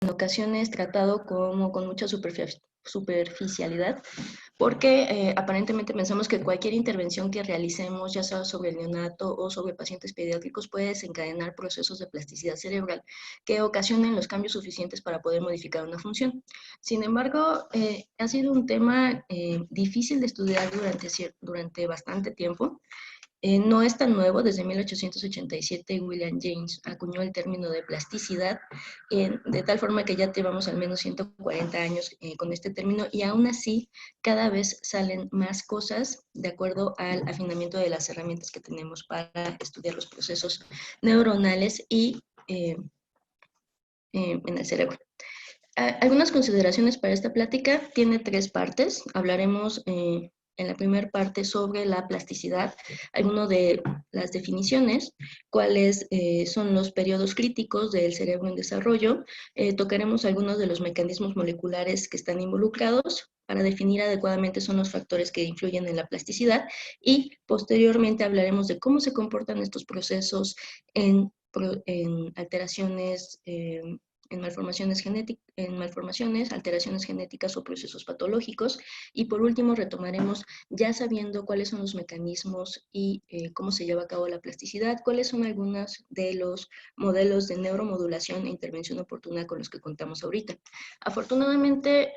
en ocasiones tratado como con mucha superficialidad, porque aparentemente pensamos que cualquier intervención que realicemos, ya sea sobre el neonato o sobre pacientes pediátricos, puede desencadenar procesos de plasticidad cerebral que ocasionen los cambios suficientes para poder modificar una función. Sin embargo, ha sido un tema difícil de estudiar durante bastante tiempo. No es tan nuevo, desde 1887 William James acuñó el término de plasticidad, de tal forma que ya llevamos al menos 140 años con este término y aún así cada vez salen más cosas de acuerdo al afinamiento de las herramientas que tenemos para estudiar los procesos neuronales y en el cerebro. Algunas consideraciones para esta plática. Tiene tres partes. Hablaremos en la primera parte sobre la plasticidad, algunas de las definiciones, cuáles son los periodos críticos del cerebro en desarrollo. Tocaremos algunos de los mecanismos moleculares que están involucrados para definir adecuadamente son los factores que influyen en la plasticidad y posteriormente hablaremos de cómo se comportan estos procesos en alteraciones en malformaciones, alteraciones genéticas o procesos patológicos. Y por último retomaremos, ya sabiendo cuáles son los mecanismos y cómo se lleva a cabo la plasticidad, cuáles son algunos de los modelos de neuromodulación e intervención oportuna con los que contamos ahorita. Afortunadamente,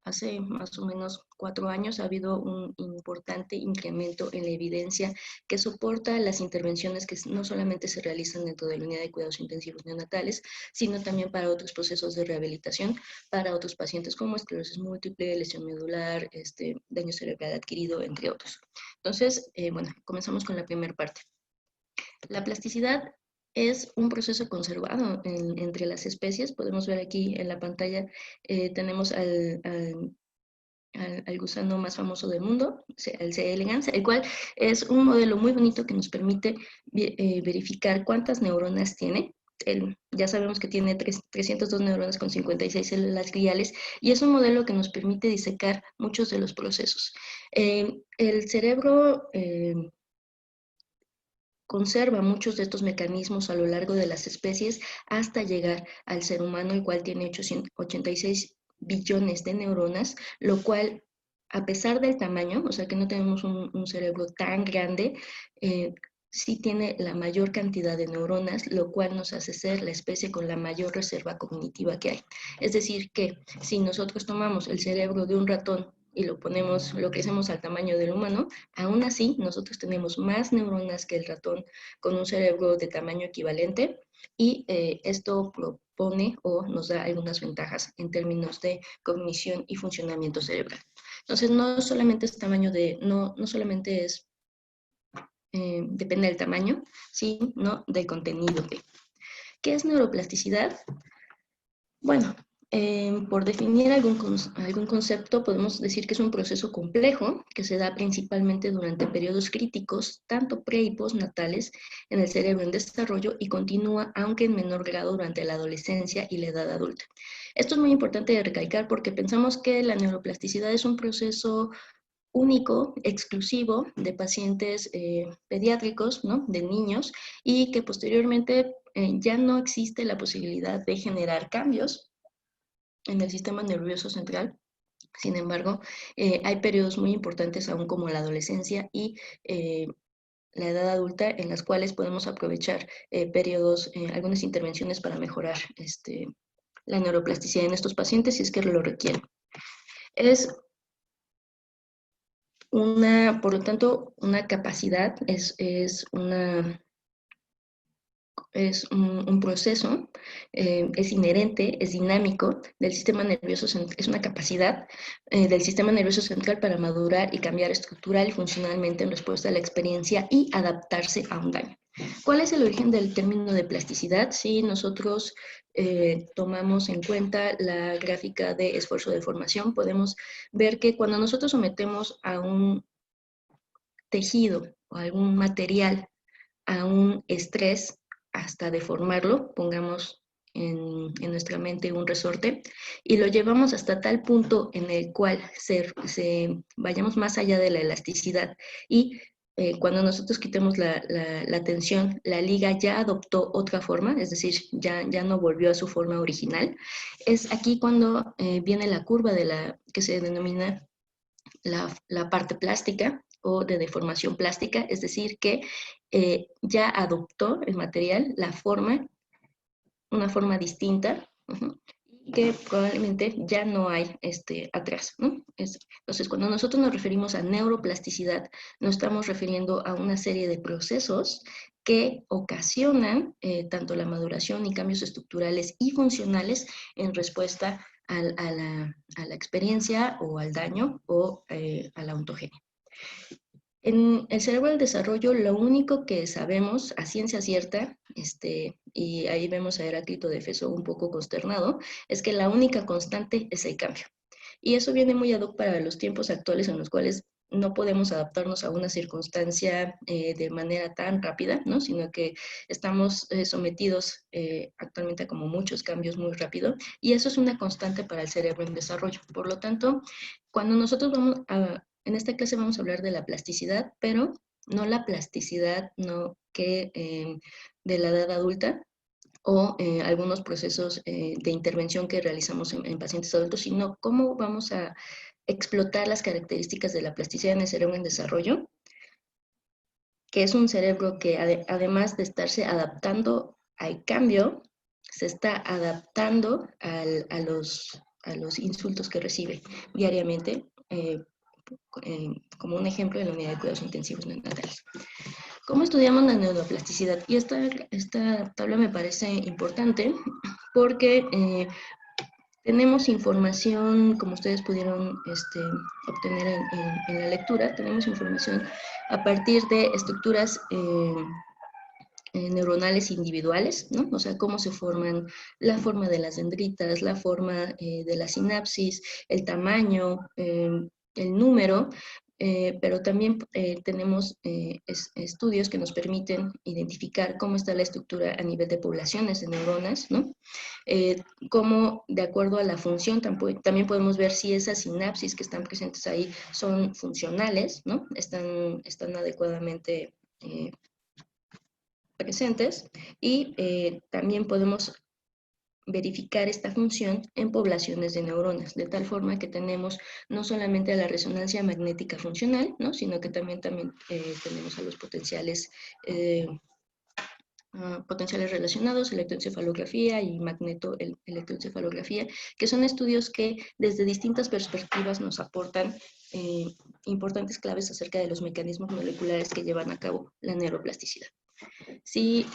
hace más o menos 4 años ha habido un importante incremento en la evidencia que soporta las intervenciones que no solamente se realizan dentro de la unidad de cuidados intensivos neonatales, sino también para otros procesos de rehabilitación, para otros pacientes como esclerosis múltiple, lesión medular, daño cerebral adquirido, entre otros. Entonces, bueno, comenzamos con la primera parte. La plasticidad es un proceso conservado entre las especies. Podemos ver aquí en la pantalla, tenemos al gusano más famoso del mundo, el C. elegans, el cual es un modelo muy bonito que nos permite verificar cuántas neuronas tiene. Ya sabemos que tiene 302 neuronas con 56 células gliales y es un modelo que nos permite disecar muchos de los procesos. El cerebro conserva muchos de estos mecanismos a lo largo de las especies hasta llegar al ser humano, el cual tiene 86 billones de neuronas, lo cual, a pesar del tamaño, o sea que no tenemos un cerebro tan grande, sí tiene la mayor cantidad de neuronas, lo cual nos hace ser la especie con la mayor reserva cognitiva que hay. Es decir, que si nosotros tomamos el cerebro de un ratón y lo crecemos al tamaño del humano, aún así nosotros tenemos más neuronas que el ratón con un cerebro de tamaño equivalente y esto propone o nos da algunas ventajas en términos de cognición y funcionamiento cerebral. Entonces no solamente es no solamente es depende del tamaño, sino del contenido de. ¿Qué es neuroplasticidad? Bueno, por definir algún concepto, podemos decir que es un proceso complejo que se da principalmente durante periodos críticos, tanto pre y postnatales, en el cerebro en desarrollo y continúa, aunque en menor grado, durante la adolescencia y la edad adulta. Esto es muy importante de recalcar porque pensamos que la neuroplasticidad es un proceso único, exclusivo de pacientes pediátricos, ¿no? De niños, y que posteriormente ya no existe la posibilidad de generar cambios en el sistema nervioso central. Sin embargo, hay periodos muy importantes aún como la adolescencia y la edad adulta en las cuales podemos aprovechar periodos, algunas intervenciones para mejorar la neuroplasticidad en estos pacientes si es que lo requieren. Es por lo tanto, una capacidad, es un proceso, es inherente, es dinámico del sistema nervioso central, es una capacidad del sistema nervioso central para madurar y cambiar estructural y funcionalmente en respuesta a la experiencia y adaptarse a un daño. ¿Cuál es el origen del término de plasticidad? Si nosotros tomamos en cuenta la gráfica de esfuerzo de formación, podemos ver que cuando nosotros sometemos a un tejido o algún material a un estrés hasta deformarlo, pongamos en nuestra mente un resorte, y lo llevamos hasta tal punto en el cual vayamos más allá de la elasticidad y cuando nosotros quitemos la tensión, la liga ya adoptó otra forma, es decir, ya no volvió a su forma original. Es aquí cuando viene la curva que se denomina la parte plástica o de deformación plástica, es decir, que ya adoptó el material, la forma, una forma distinta, y que probablemente ya no hay atrás, ¿no? Entonces, cuando nosotros nos referimos a neuroplasticidad, nos estamos refiriendo a una serie de procesos que ocasionan tanto la maduración y cambios estructurales y funcionales en respuesta a la experiencia o al daño o a la ontogenia. En el cerebro del desarrollo, lo único que sabemos a ciencia cierta, y ahí vemos a Heráclito de Éfeso un poco consternado, es que la única constante es el cambio. Y eso viene muy ad hoc para los tiempos actuales en los cuales no podemos adaptarnos a una circunstancia de manera tan rápida, ¿no? Sino que estamos sometidos actualmente a como muchos cambios muy rápido, y eso es una constante para el cerebro en desarrollo. Por lo tanto, cuando nosotros en esta clase vamos a hablar de la plasticidad, pero no la plasticidad de la edad adulta, o algunos procesos de intervención que realizamos en pacientes adultos, sino cómo vamos a explotar las características de la plasticidad en el cerebro en desarrollo, que es un cerebro que además de estarse adaptando al cambio, se está adaptando a los insultos que recibe diariamente, como un ejemplo en la unidad de cuidados intensivos neonatales. ¿Cómo estudiamos la neuroplasticidad? Y esta tabla me parece importante porque tenemos información, como ustedes pudieron obtener en la lectura, tenemos información a partir de estructuras neuronales individuales, ¿no? O sea, cómo se forman, la forma de las dendritas, la forma de la sinapsis, el tamaño, el número, pero también tenemos estudios que nos permiten identificar cómo está la estructura a nivel de poblaciones de neuronas, ¿no? Cómo, de acuerdo a la función, también podemos ver si esas sinapsis que están presentes ahí son funcionales, ¿no? Están adecuadamente presentes, y también podemos verificar esta función en poblaciones de neuronas, de tal forma que tenemos no solamente a la resonancia magnética funcional, ¿no? Sino que también tenemos a los potenciales relacionados, electroencefalografía y electroencefalografía, que son estudios que desde distintas perspectivas nos aportan importantes claves acerca de los mecanismos moleculares que llevan a cabo la neuroplasticidad. Si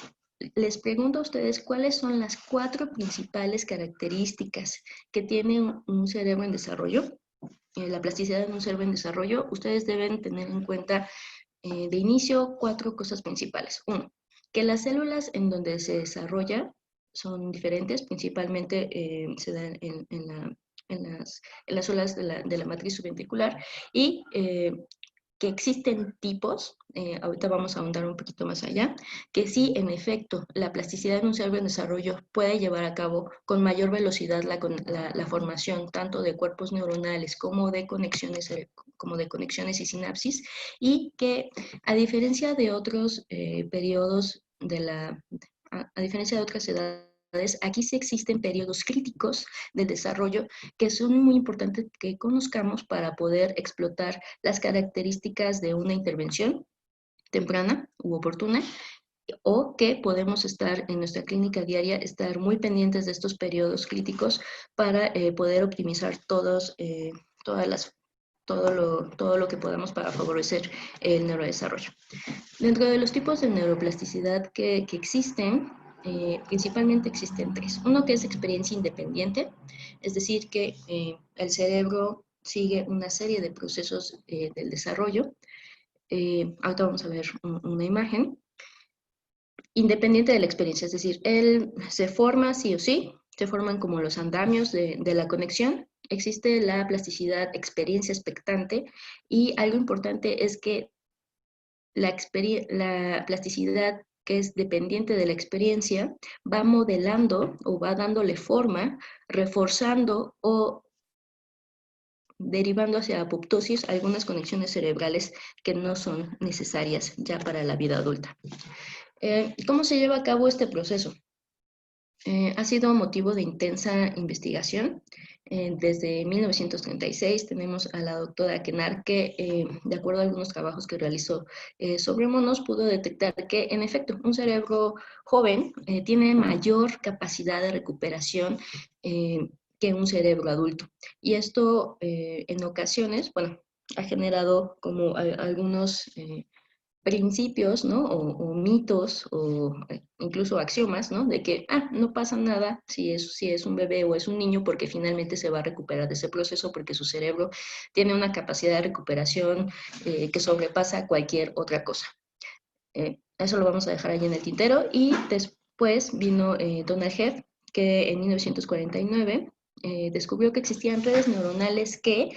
les pregunto a ustedes cuáles son las 4 principales características que tiene un cerebro en desarrollo, la plasticidad en un cerebro en desarrollo, ustedes deben tener en cuenta de inicio 4 cosas principales. 1, que las células en donde se desarrolla son diferentes, principalmente se dan en las células de la matriz subventricular, y que existen tipos, ahorita vamos a ahondar un poquito más allá, que sí, en efecto, la plasticidad en un cerebro en desarrollo puede llevar a cabo con mayor velocidad la formación tanto de cuerpos neuronales como de conexiones y sinapsis, y que a diferencia de otros periodos a diferencia de otras edades, aquí sí existen periodos críticos del desarrollo que son muy importantes que conozcamos para poder explotar las características de una intervención temprana u oportuna, o que podemos estar en nuestra clínica diaria, estar muy pendientes de estos periodos críticos para poder optimizar todo lo que podamos para favorecer el neurodesarrollo. Dentro de los tipos de neuroplasticidad que existen, principalmente existen 3. Uno que es experiencia independiente, es decir, que el cerebro sigue una serie de procesos del desarrollo. Ahorita vamos a ver una imagen. Independiente de la experiencia, es decir, él se forma sí o sí, se forman como los andamios de la conexión. Existe la plasticidad experiencia expectante, y algo importante es que la plasticidad que es dependiente de la experiencia va modelando o va dándole forma, reforzando o derivando hacia apoptosis algunas conexiones cerebrales que no son necesarias ya para la vida adulta. ¿Cómo se lleva a cabo este proceso? Ha sido motivo de intensa investigación. Desde 1936 tenemos a la doctora Kenar que, de acuerdo a algunos trabajos que realizó sobre monos, pudo detectar que, en efecto, un cerebro joven tiene mayor capacidad de recuperación que un cerebro adulto. Y esto, en ocasiones, bueno, ha generado como algunos principios, ¿no? O mitos o incluso axiomas, ¿no? De que, no pasa nada si es un bebé o es un niño porque finalmente se va a recuperar de ese proceso porque su cerebro tiene una capacidad de recuperación que sobrepasa cualquier otra cosa. Eso lo vamos a dejar ahí en el tintero. Y después vino Donald Hebb, que en 1949 descubrió que existían redes neuronales que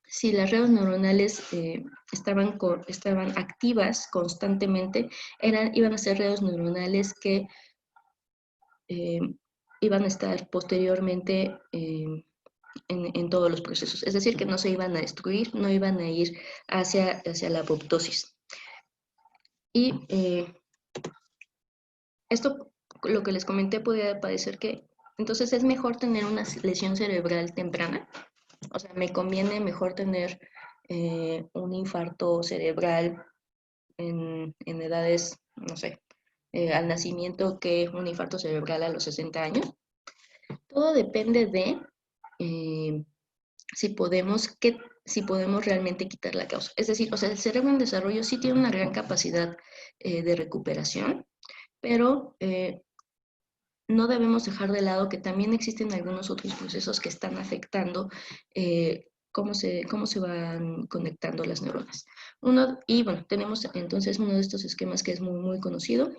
si las redes neuronales estaban activas constantemente, iban a ser redes neuronales que eh, iban a estar posteriormente en todos los procesos. Es decir, que no se iban a destruir, no iban a ir hacia la apoptosis. Y esto, lo que les comenté, podría parecer que entonces es mejor tener una lesión cerebral temprana. O sea, me conviene mejor tener un infarto cerebral en edades, no sé, al nacimiento que un infarto cerebral a los 60 años. Todo depende de eh, si podemos realmente quitar la causa. Es decir, o sea, el cerebro en desarrollo sí tiene una gran capacidad de recuperación, pero no debemos dejar de lado que también existen algunos otros procesos que están afectando cómo se van conectando las neuronas. Y bueno, tenemos entonces uno de estos esquemas que es muy, muy conocido,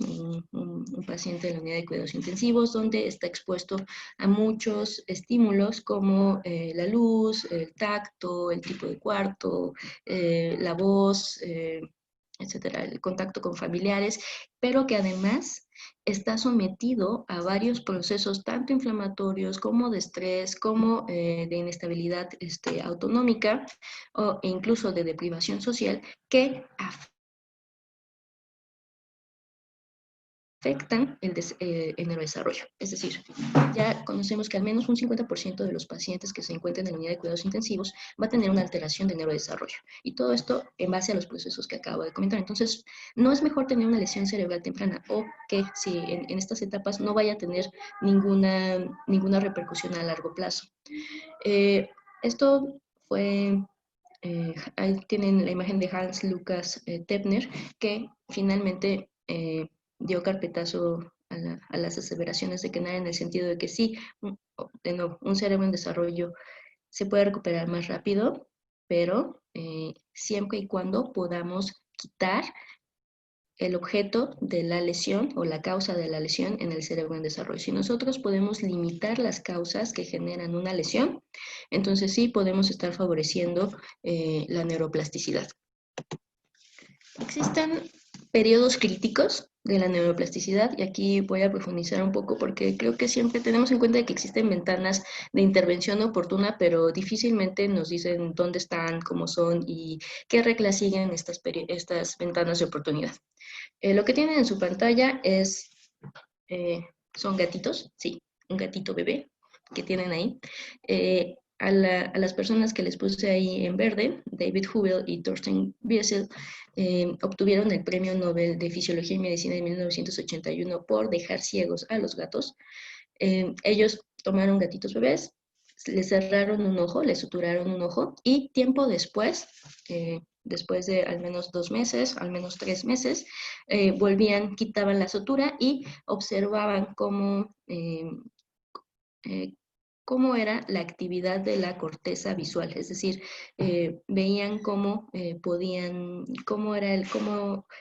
un paciente en la unidad de cuidados intensivos, donde está expuesto a muchos estímulos como la luz, el tacto, el tipo de cuarto, la voz, etcétera, el contacto con familiares, pero que además está sometido a varios procesos, tanto inflamatorios como de estrés, como de inestabilidad autonómica e incluso de deprivación social, que afectan el neurodesarrollo. Es decir, ya conocemos que al menos un 50% de los pacientes que se encuentran en la unidad de cuidados intensivos va a tener una alteración de neurodesarrollo. Y todo esto en base a los procesos que acabo de comentar. Entonces, no es mejor tener una lesión cerebral temprana o que si en estas etapas no vaya a tener ninguna repercusión a largo plazo. Esto fue ahí tienen la imagen de Hans Lukas Tepner, que finalmente dio carpetazo a las aseveraciones de Kennar en el sentido de que sí, de nuevo, un cerebro en desarrollo se puede recuperar más rápido, pero siempre y cuando podamos quitar el objeto de la lesión o la causa de la lesión en el cerebro en desarrollo. Si nosotros podemos limitar las causas que generan una lesión, entonces sí podemos estar favoreciendo la neuroplasticidad. Existen periodos críticos de la neuroplasticidad y aquí voy a profundizar un poco porque creo que siempre tenemos en cuenta que existen ventanas de intervención oportuna, pero difícilmente nos dicen dónde están, cómo son y qué reglas siguen estas ventanas de oportunidad. Lo que tienen en su pantalla son gatitos, sí, un gatito bebé que tienen ahí. A las personas que les puse ahí en verde, David Hubel y Thorsten Wiesel, obtuvieron el Premio Nobel de Fisiología y Medicina de 1981 por dejar ciegos a los gatos. Ellos tomaron gatitos bebés, les cerraron un ojo, les suturaron un ojo y tiempo después, después de al menos 2 meses, al menos 3 meses, volvían, quitaban la sutura y observaban cómo era la actividad de la corteza visual, es decir, veían cómo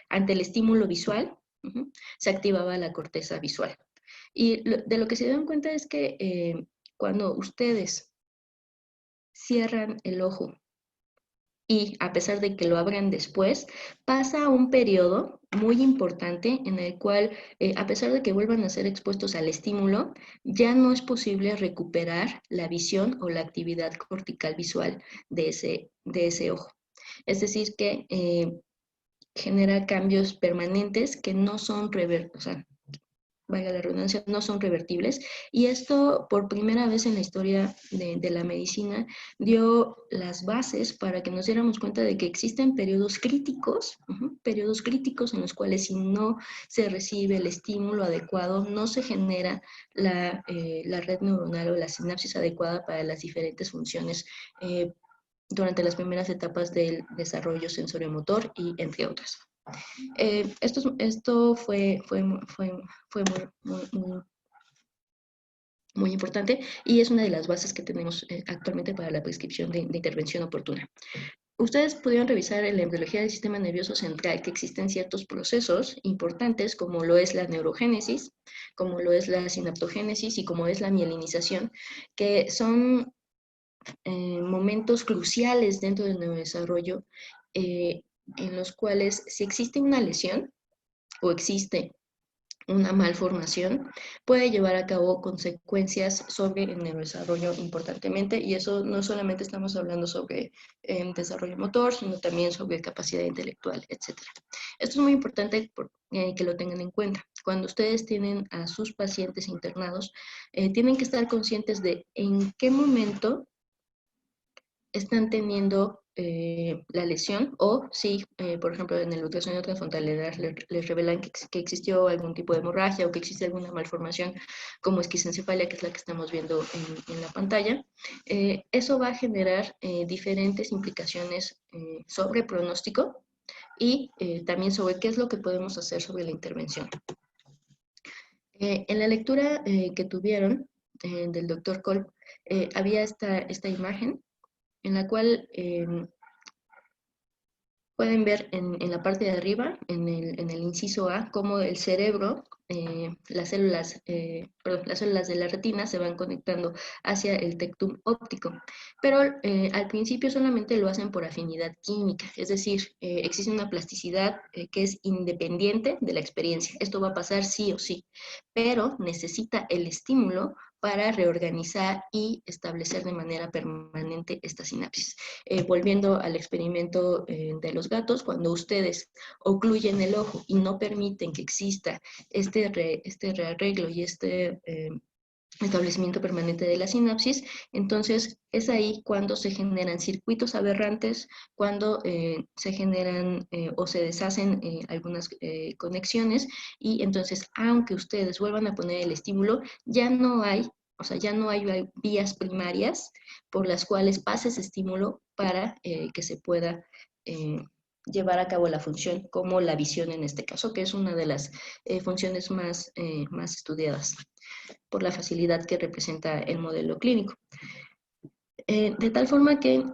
ante el estímulo visual se activaba la corteza visual. Y de lo que se dieron cuenta es que cuando ustedes cierran el ojo y a pesar de que lo abran después, pasa un periodo muy importante en el cual, a pesar de que vuelvan a ser expuestos al estímulo, ya no es posible recuperar la visión o la actividad cortical visual de ese ojo. Es decir, que genera cambios permanentes que no son o sea, valga la redundancia, no son revertibles. Y esto, por primera vez en la historia de la medicina, dio las bases para que nos diéramos cuenta de que existen periodos críticos en los cuales si no se recibe el estímulo adecuado, no se genera la red neuronal o la sinapsis adecuada para las diferentes funciones durante las primeras etapas del desarrollo sensoriomotor y entre otras. Esto fue muy importante y es una de las bases que tenemos actualmente para la prescripción de intervención oportuna. Ustedes pudieron revisar en la embriología del sistema nervioso central que existen ciertos procesos importantes como lo es la neurogénesis, como lo es la sinaptogénesis y como es la mielinización, que son momentos cruciales dentro del neurodesarrollo en los cuales si existe una lesión o existe una malformación, puede llevar a cabo consecuencias sobre el neurodesarrollo importantemente, y eso no solamente estamos hablando sobre desarrollo motor, sino también sobre capacidad intelectual, etc. Esto es muy importante que lo tengan en cuenta. Cuando ustedes tienen a sus pacientes internados, tienen que estar conscientes de en qué momento están teniendo la lesión o si, por ejemplo, en el ultrasonido transfrontalero les revelan que existió algún tipo de hemorragia o que existe alguna malformación como esquistoencefalia, que es la que estamos viendo en la pantalla. Eso va a generar diferentes implicaciones sobre pronóstico y también sobre qué es lo que podemos hacer sobre la intervención. En la lectura que tuvieron del doctor Kolb, había esta imagen en la cual pueden ver en la parte de arriba, en el inciso A, cómo el cerebro, las células de la retina se van conectando hacia el tectum óptico. Pero al principio solamente lo hacen por afinidad química, es decir, existe una plasticidad que es independiente de la experiencia. Esto va a pasar sí o sí, pero necesita el estímulo para reorganizar y establecer de manera permanente esta sinapsis. Volviendo al experimento de los gatos, cuando ustedes ocluyen el ojo y no permiten que exista este rearreglo y este establecimiento permanente de la sinapsis, entonces es ahí cuando se generan circuitos aberrantes, cuando se generan o se deshacen algunas conexiones, y entonces aunque ustedes vuelvan a poner el estímulo, ya no hay, o sea, ya no hay vías primarias por las cuales pase ese estímulo para que se pueda llevar a cabo la función, como la visión en este caso, que es una de las funciones más estudiadas por la facilidad que representa el modelo clínico. De tal forma que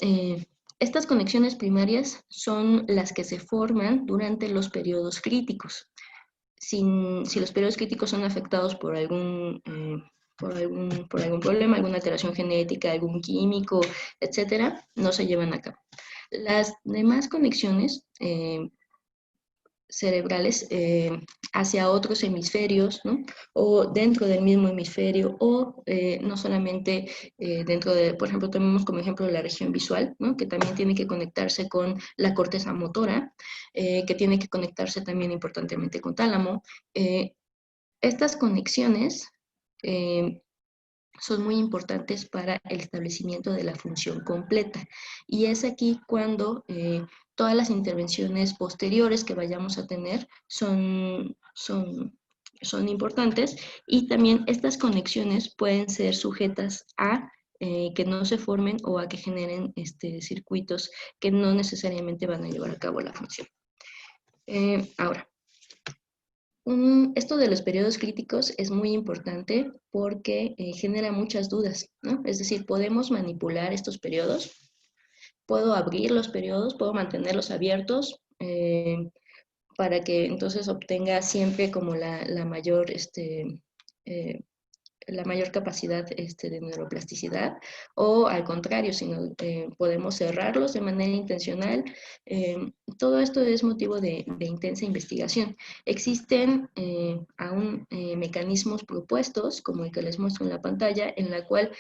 estas conexiones primarias son las que se forman durante los periodos críticos. Si los periodos críticos son afectados por algún problema, alguna alteración genética, algún químico, etcétera, no se llevan a cabo. Las demás conexiones cerebrales hacia otros hemisferios, ¿no? O dentro del mismo hemisferio, o no solamente dentro de, por ejemplo, tenemos como ejemplo la región visual, ¿no? Que también tiene que conectarse con la corteza motora, que tiene que conectarse también importantemente con tálamo. Estas conexiones son muy importantes para el establecimiento de la función completa. Y es aquí cuando todas las intervenciones posteriores que vayamos a tener son importantes, y también estas conexiones pueden ser sujetas a que no se formen o a que generen circuitos que no necesariamente van a llevar a cabo la función. Ahora, esto de los periodos críticos es muy importante porque genera muchas dudas, ¿no? Es decir, podemos manipular estos periodos, puedo abrir los periodos, puedo mantenerlos abiertos para que entonces obtenga siempre como la mayor la mayor capacidad de neuroplasticidad, o al contrario, si no, podemos cerrarlos de manera intencional. Todo esto es motivo de intensa investigación. Existen aún mecanismos propuestos, como el que les muestro en la pantalla, en la cual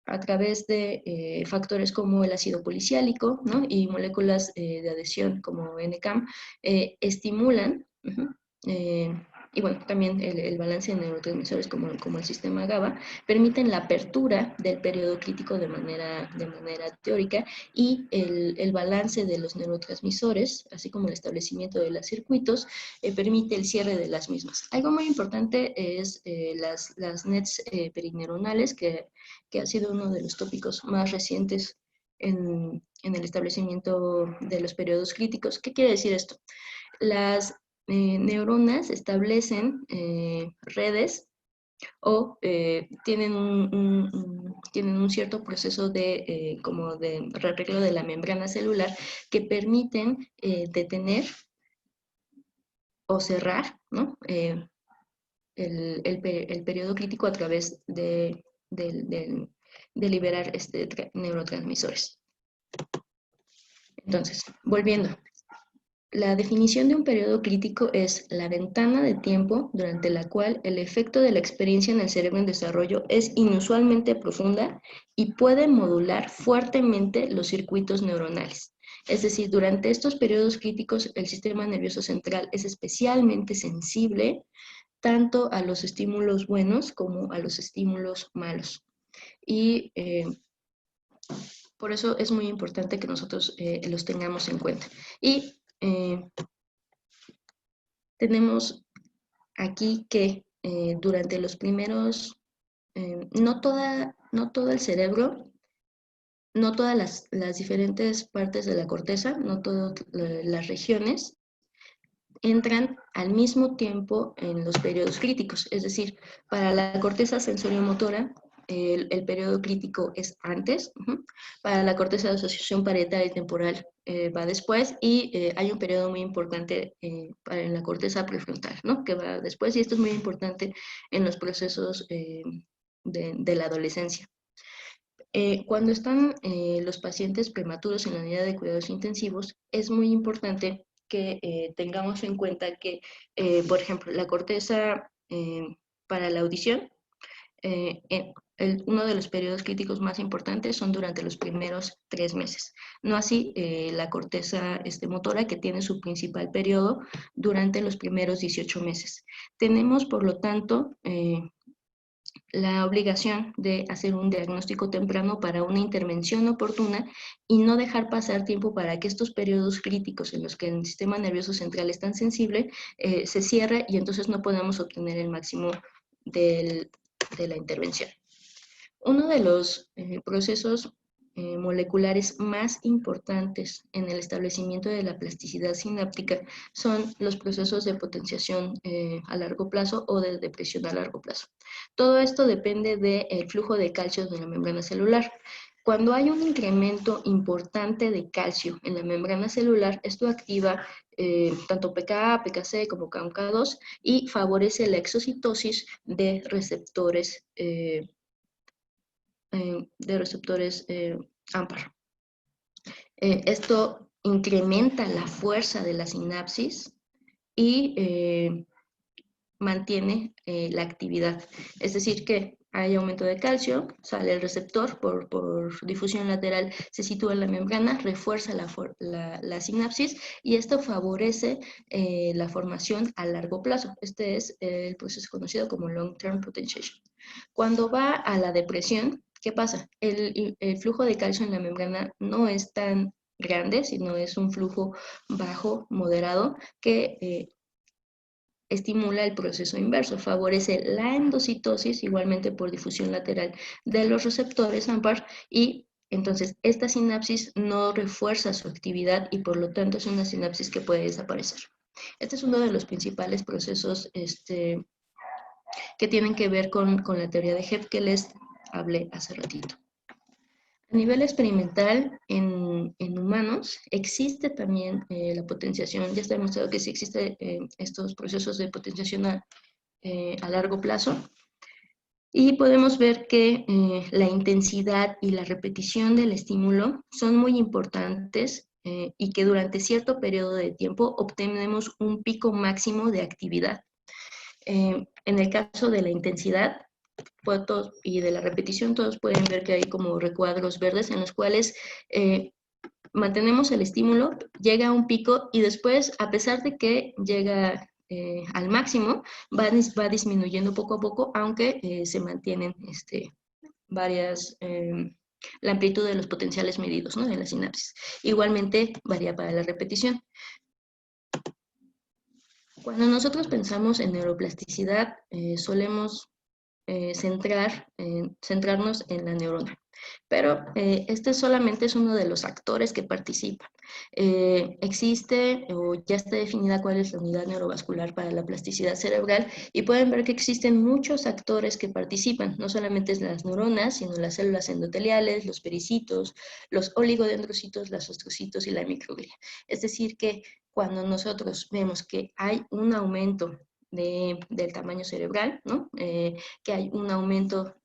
a través de factores como el ácido policiálico, ¿no? Y moléculas de adhesión como NCAM, estimulan, y bueno, también el balance de neurotransmisores como el sistema GABA, permiten la apertura del periodo crítico de manera teórica, y el balance de los neurotransmisores, así como el establecimiento de los circuitos, permite el cierre de las mismas. Algo muy importante es las nets perineuronales, que ha sido uno de los tópicos más recientes en el establecimiento de los periodos críticos. ¿Qué quiere decir esto? Las neuronas establecen redes o tienen un cierto proceso como de arreglo de la membrana celular que permiten detener o cerrar, ¿no? El periodo crítico a través de liberar neurotransmisores. Entonces, volviendo. La definición de un periodo crítico es la ventana de tiempo durante la cual el efecto de la experiencia en el cerebro en desarrollo es inusualmente profunda y puede modular fuertemente los circuitos neuronales. Es decir, durante estos periodos críticos el sistema nervioso central es especialmente sensible tanto a los estímulos buenos como a los estímulos malos. Y por eso es muy importante que nosotros los tengamos en cuenta. Y tenemos aquí que durante los primeros, no todo el cerebro, no todas las diferentes partes de la corteza, no todas las regiones entran al mismo tiempo en los periodos críticos. Es decir, para la corteza sensoriomotora, el periodo crítico es antes. Para la corteza de asociación parietal y temporal va después, y hay un periodo muy importante en la corteza prefrontal, ¿no? Que va después, y esto es muy importante en los procesos de la adolescencia. Cuando están los pacientes prematuros en la unidad de cuidados intensivos, es muy importante que tengamos en cuenta que, por ejemplo, la corteza para la audición, uno de los periodos críticos más importantes son durante los primeros 3 meses. No así la corteza motora, que tiene su principal periodo durante los primeros 18 meses. Tenemos, por lo tanto, la obligación de hacer un diagnóstico temprano para una intervención oportuna y no dejar pasar tiempo para que estos periodos críticos en los que el sistema nervioso central es tan sensible se cierre, y entonces no podemos obtener el máximo de la intervención. Uno de los procesos moleculares más importantes en el establecimiento de la plasticidad sináptica son los procesos de potenciación a largo plazo o de depresión a largo plazo. Todo esto depende del flujo de calcio de la membrana celular. Cuando hay un incremento importante de calcio en la membrana celular, esto activa tanto PKA, PKC como KMK2 y favorece la exocitosis de receptores AMPAR. Esto incrementa la fuerza de la sinapsis y mantiene la actividad. Es decir, que hay aumento de calcio, sale el receptor por difusión lateral, se sitúa en la membrana, refuerza la sinapsis, y esto favorece la formación a largo plazo. Este es el proceso conocido como long-term potentiation. Cuando va a la depresión, ¿qué pasa? El flujo de calcio en la membrana no es tan grande, sino es un flujo bajo, moderado, que estimula el proceso inverso, favorece la endocitosis, igualmente por difusión lateral de los receptores AMPAR, y entonces esta sinapsis no refuerza su actividad y por lo tanto es una sinapsis que puede desaparecer. Este es uno de los principales procesos que tienen que ver con la teoría de Hebb que les hablé hace ratito. A nivel experimental, en humanos, existe también la potenciación. Ya está demostrado que sí existen estos procesos de potenciación a largo plazo. Y podemos ver que la intensidad y la repetición del estímulo son muy importantes y que durante cierto periodo de tiempo obtenemos un pico máximo de actividad. En el caso de la intensidad y de la repetición, todos pueden ver que hay como recuadros verdes en los cuales mantenemos el estímulo, llega a un pico y después, a pesar de que llega al máximo, va disminuyendo poco a poco, aunque se mantienen varias, la amplitud de los potenciales medidos, ¿no?, de la sinapsis. Igualmente varía para la repetición. Cuando nosotros pensamos en neuroplasticidad, solemos centrarnos en la neurona. Pero este solamente es uno de los actores que participan. Existe o ya está definida cuál es la unidad neurovascular para la plasticidad cerebral y pueden ver que existen muchos actores que participan, no solamente es las neuronas, sino las células endoteliales, los pericitos, los oligodendrocitos, los ostrocitos y la microglia. Es decir que cuando nosotros vemos que hay un aumento del tamaño cerebral, ¿no? Que hay un aumento,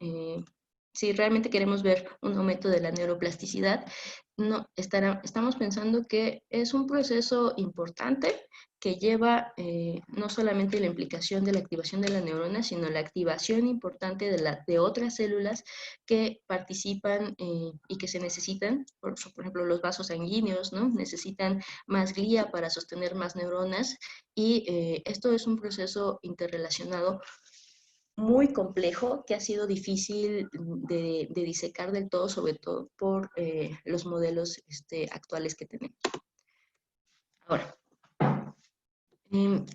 si realmente queremos ver un aumento de la neuroplasticidad, no, estamos pensando que es un proceso importante que lleva no solamente la implicación de la activación de la neurona, sino la activación importante de otras células que participan y que se necesitan, por ejemplo, los vasos sanguíneos, ¿no? Necesitan más glía para sostener más neuronas y esto es un proceso interrelacionado muy complejo que ha sido difícil de disecar del todo, sobre todo por los modelos actuales que tenemos. Ahora,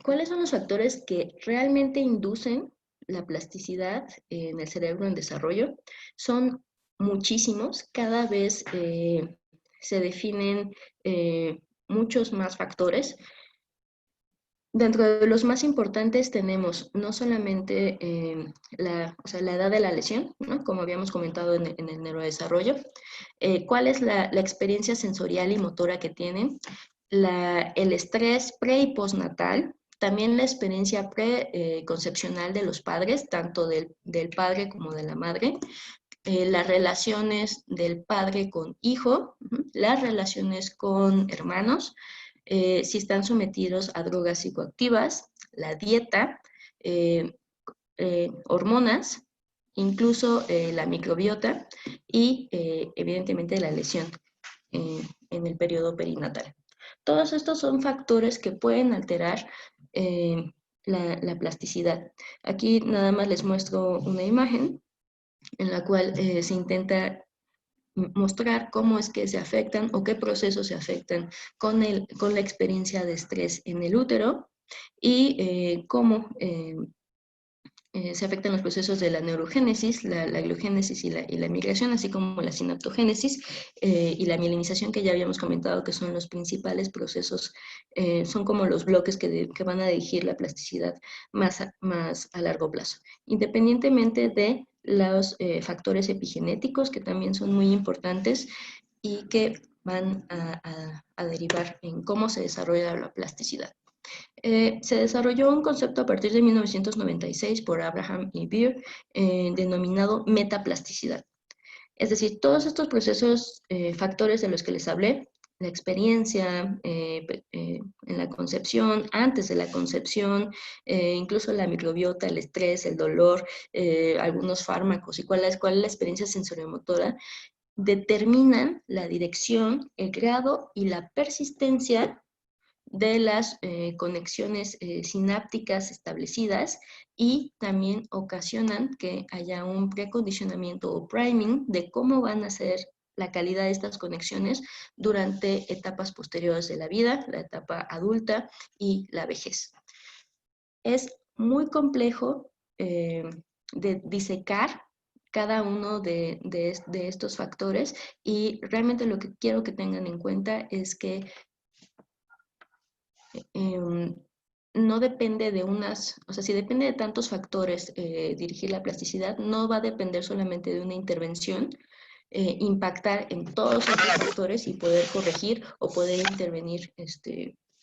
¿cuáles son los factores que realmente inducen la plasticidad en el cerebro en desarrollo? Son muchísimos, cada vez se definen muchos más factores. Dentro de los más importantes tenemos no solamente la edad de la lesión, ¿no?, como habíamos comentado en el neurodesarrollo, cuál es la experiencia sensorial y motora que tienen, el estrés pre y postnatal, también la experiencia preconcepcional de los padres, tanto del padre como de la madre, las relaciones del padre con hijo, las relaciones con hermanos, si están sometidos a drogas psicoactivas, la dieta, hormonas, incluso la microbiota y evidentemente la lesión en el periodo perinatal. Todos estos son factores que pueden alterar la plasticidad. Aquí nada más les muestro una imagen en la cual se intenta mostrar cómo es que se afectan o qué procesos se afectan con la experiencia de estrés en el útero y cómo se afectan los procesos de la neurogénesis, la gliogénesis y la migración, así como la sinaptogénesis y la mielinización, que ya habíamos comentado que son los principales procesos, son como los bloques que van a dirigir la plasticidad más a largo plazo. Independientemente de los factores epigenéticos, que también son muy importantes y que van a derivar en cómo se desarrolla la plasticidad. Se desarrolló un concepto a partir de 1996 por Abraham y Beer, denominado metaplasticidad. Es decir, todos estos procesos, factores de los que les hablé, la experiencia en la concepción, antes de la concepción, incluso la microbiota, el estrés, el dolor, algunos fármacos y cuál es la experiencia sensoriomotora, determinan la dirección, el grado y la persistencia de las conexiones sinápticas establecidas y también ocasionan que haya un precondicionamiento o priming de cómo van a ser la calidad de estas conexiones durante etapas posteriores de la vida, la etapa adulta y la vejez. Es muy complejo de disecar cada uno de estos factores y realmente lo que quiero que tengan en cuenta es que no depende de si depende de tantos factores dirigir la plasticidad, no va a depender solamente de una intervención, impactar en todos estos factores y poder corregir o poder intervenir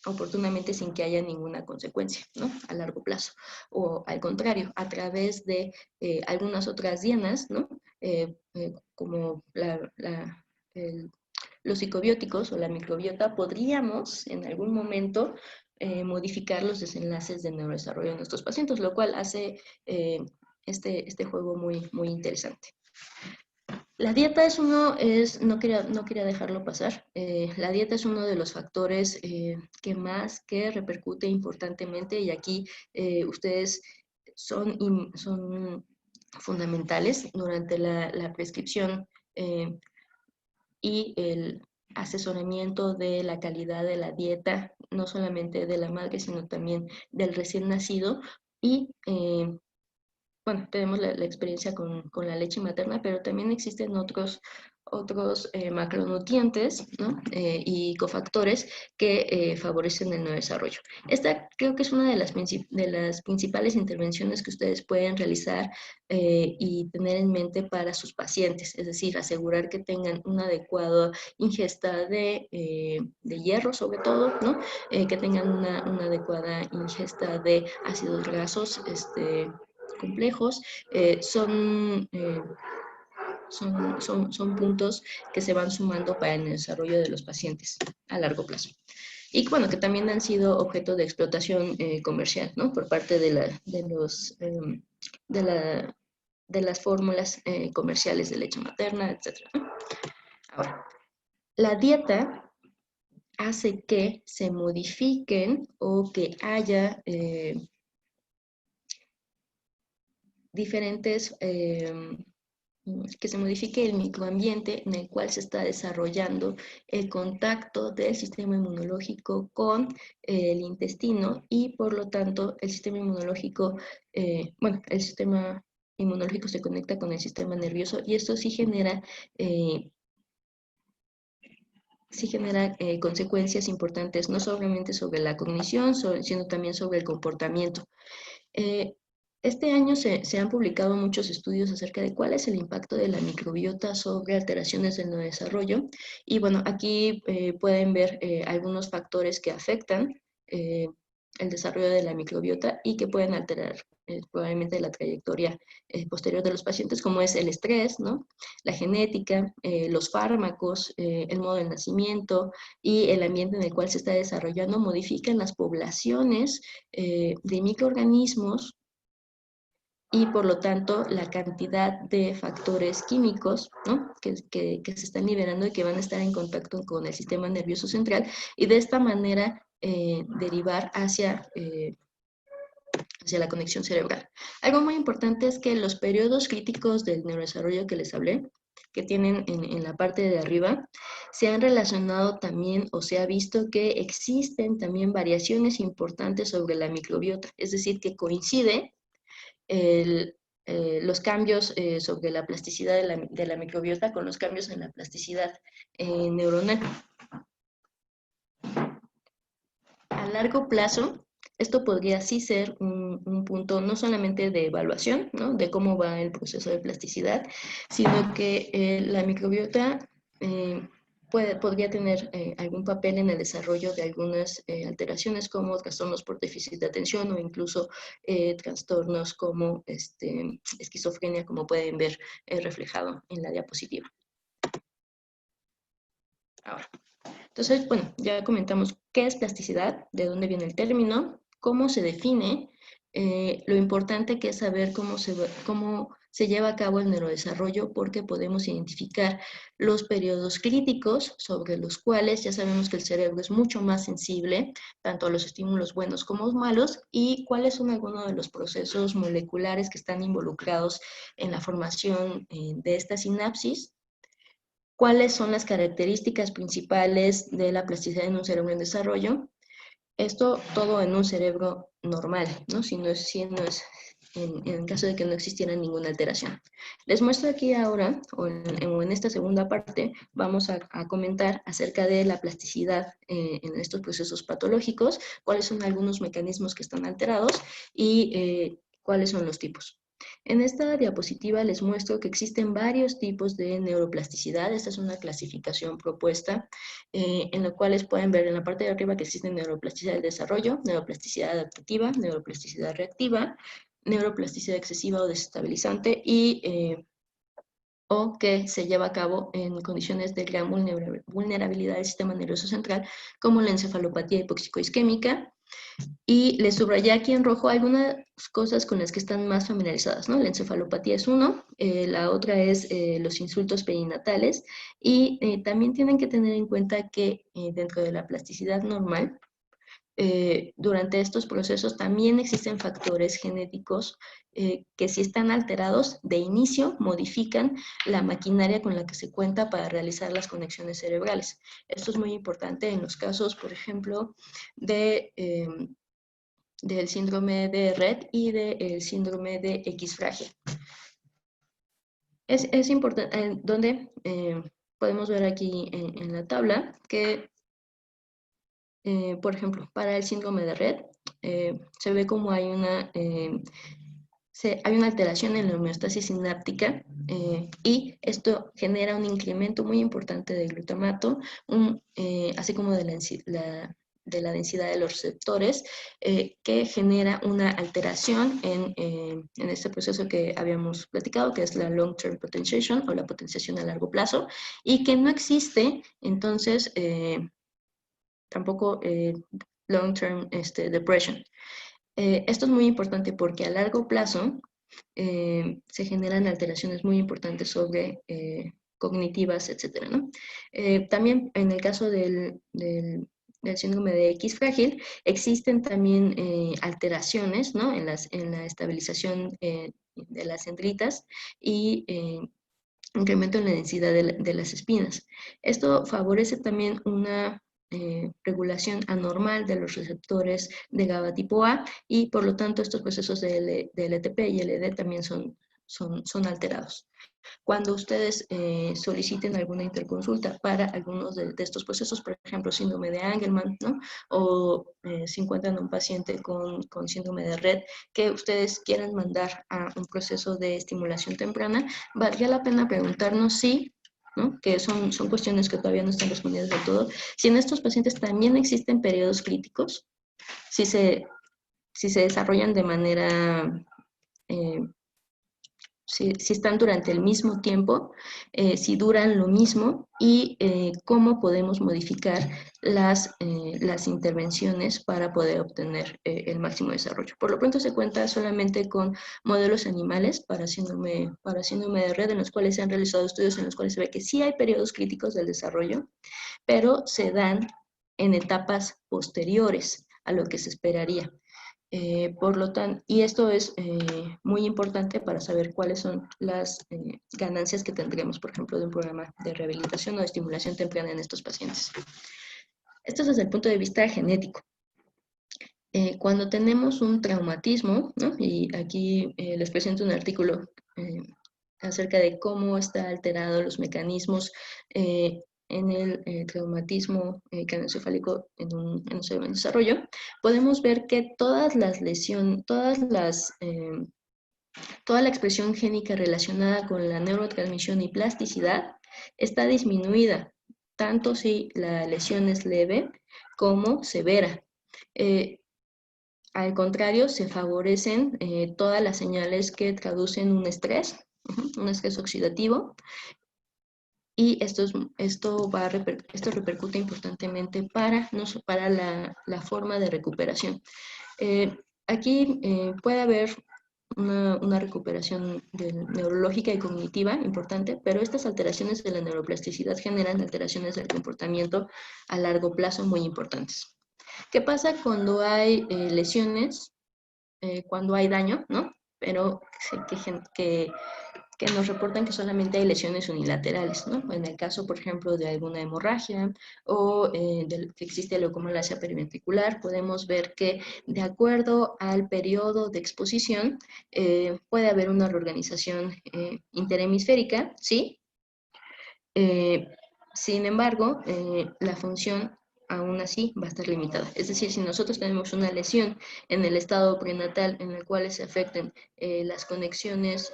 oportunamente sin que haya ninguna consecuencia, ¿no? A largo plazo. O al contrario, a través de algunas otras dienas, ¿no? Como los psicobióticos o la microbiota, podríamos en algún momento modificar los desenlaces de neurodesarrollo de nuestros pacientes, lo cual hace este juego muy, muy interesante. La dieta no quería dejarlo pasar, la dieta es uno de los factores que repercute importantemente, y aquí ustedes son fundamentales durante la prescripción y el asesoramiento de la calidad de la dieta, no solamente de la madre, sino también del recién nacido. Y bueno, tenemos la experiencia con la leche materna, pero también existen otros macronutrientes, ¿no? Y cofactores que favorecen el neurodesarrollo. Esta creo que es una de las principales intervenciones que ustedes pueden realizar y tener en mente para sus pacientes, es decir, asegurar que tengan una adecuada ingesta de hierro, sobre todo, ¿no? Que tengan una adecuada ingesta de ácidos grasos, complejos, son puntos que se van sumando para el desarrollo de los pacientes a largo plazo. Y bueno, que también han sido objeto de explotación comercial, ¿no? Por parte de las fórmulas comerciales de leche materna, etc., ¿no? Ahora, la dieta hace que se modifiquen o que haya diferentes, que se modifique el microambiente en el cual se está desarrollando el contacto del sistema inmunológico con el intestino, y por lo tanto el sistema inmunológico, el sistema inmunológico se conecta con el sistema nervioso, y esto sí genera consecuencias importantes, no solamente sobre la cognición, sino también sobre el comportamiento. Este año se han publicado muchos estudios acerca de cuál es el impacto de la microbiota sobre alteraciones del neurodesarrollo. Y bueno, aquí pueden ver algunos factores que afectan el desarrollo de la microbiota y que pueden alterar probablemente la trayectoria posterior de los pacientes, como es el estrés, ¿no? La genética, los fármacos, el modo de nacimiento y el ambiente en el cual se está desarrollando modifican las poblaciones de microorganismos, y por lo tanto la cantidad de factores químicos, ¿no? que se están liberando y que van a estar en contacto con el sistema nervioso central, y de esta manera derivar hacia la conexión cerebral. Algo muy importante es que los periodos críticos del neurodesarrollo que les hablé, que tienen en la parte de arriba, se han relacionado también, o se ha visto que existen también variaciones importantes sobre la microbiota, es decir, que coincide los cambios sobre la plasticidad de la microbiota con los cambios en la plasticidad neuronal. A largo plazo, esto podría sí ser un punto no solamente de evaluación, ¿no? De cómo va el proceso de plasticidad, sino que la microbiota podría tener algún papel en el desarrollo de algunas alteraciones, como trastornos por déficit de atención, o incluso trastornos como esquizofrenia, como pueden ver reflejado en la diapositiva. Ahora, entonces, bueno, ya comentamos qué es plasticidad, de dónde viene el término, cómo se define, lo importante que es saber cómo se lleva a cabo el neurodesarrollo, porque podemos identificar los periodos críticos sobre los cuales ya sabemos que el cerebro es mucho más sensible, tanto a los estímulos buenos como malos, y cuáles son algunos de los procesos moleculares que están involucrados en la formación de esta sinapsis. ¿Cuáles son las características principales de la plasticidad en un cerebro en desarrollo? Esto todo en un cerebro normal, ¿no? Si no es en caso de que no existiera ninguna alteración. Les muestro aquí ahora, o en esta segunda parte, vamos a comentar acerca de la plasticidad en estos procesos patológicos, cuáles son algunos mecanismos que están alterados y cuáles son los tipos. En esta diapositiva les muestro que existen varios tipos de neuroplasticidad. Esta es una clasificación propuesta en la cual pueden ver en la parte de arriba que existen neuroplasticidad del desarrollo, neuroplasticidad adaptativa, neuroplasticidad reactiva, neuroplasticidad excesiva o desestabilizante o que se lleva a cabo en condiciones de gran vulnerabilidad del sistema nervioso central, como la encefalopatía hipóxico-isquémica. Y les subrayé aquí en rojo algunas cosas con las que están más familiarizadas, ¿no? La encefalopatía es uno, la otra es los insultos perinatales, y también tienen que tener en cuenta que dentro de la plasticidad normal, durante estos procesos también existen factores genéticos que si están alterados de inicio modifican la maquinaria con la que se cuenta para realizar las conexiones cerebrales. Esto es muy importante en los casos, por ejemplo, del síndrome de Rett y del síndrome de X frágil. Es importante, donde podemos ver aquí en la tabla que por ejemplo, para el síndrome de Rett, se ve como hay hay una alteración en la homeostasis sináptica y esto genera un incremento muy importante del glutamato, así como de la densidad de los receptores, que genera una alteración en este proceso que habíamos platicado, que es la long-term potentiation o la potenciación a largo plazo, y que no existe, entonces, tampoco long-term depression. Esto es muy importante porque a largo plazo se generan alteraciones muy importantes sobre cognitivas, etcétera, ¿no? También en el caso del síndrome de X frágil, existen también alteraciones, ¿no? En la estabilización de las dendritas y incremento en la densidad de las espinas. Esto favorece también una regulación anormal de los receptores de GABA tipo A y por lo tanto estos procesos de LTP y LD también son alterados. Cuando ustedes soliciten alguna interconsulta para algunos de estos procesos, por ejemplo, síndrome de Angelman, ¿no? O si encuentran un paciente con síndrome de Rett que ustedes quieran mandar a un proceso de estimulación temprana, valdría la pena preguntarnos si, ¿no? Que son cuestiones que todavía no están respondidas del todo, si en estos pacientes también existen periodos críticos, si se desarrollan de manera si están durante el mismo tiempo, si duran lo mismo y cómo podemos modificar las intervenciones para poder obtener el máximo desarrollo. Por lo pronto se cuenta solamente con modelos animales para síndrome de Rett, en los cuales se han realizado estudios en los cuales se ve que sí hay periodos críticos del desarrollo, pero se dan en etapas posteriores a lo que se esperaría. Por lo tanto, y esto es muy importante para saber cuáles son las ganancias que tendríamos, por ejemplo, de un programa de rehabilitación o de estimulación temprana en estos pacientes. Esto es desde el punto de vista genético. Cuando tenemos un traumatismo, ¿no? Y aquí les presento un artículo acerca de cómo está alterado los mecanismos en el traumatismo craneoencefálico en un desarrollo, podemos ver que todas las lesiones, toda la expresión génica relacionada con la neurotransmisión y plasticidad está disminuida, tanto si la lesión es leve como severa. Al contrario, se favorecen todas las señales que traducen un estrés oxidativo, y esto repercute importantemente para la forma de recuperación. Aquí puede haber una recuperación neurológica y cognitiva importante, pero estas alteraciones de la neuroplasticidad generan alteraciones del comportamiento a largo plazo muy importantes. ¿Qué pasa cuando hay lesiones, cuando hay daño, ¿no? Pero que nos reportan que solamente hay lesiones unilaterales, ¿no? En el caso, por ejemplo, de alguna hemorragia o que existe leucomalacia periventricular, podemos ver que de acuerdo al periodo de exposición puede haber una reorganización interhemisférica, ¿sí? Sin embargo, la función aún así va a estar limitada. Es decir, si nosotros tenemos una lesión en el estado prenatal en el cual se afecten eh, las conexiones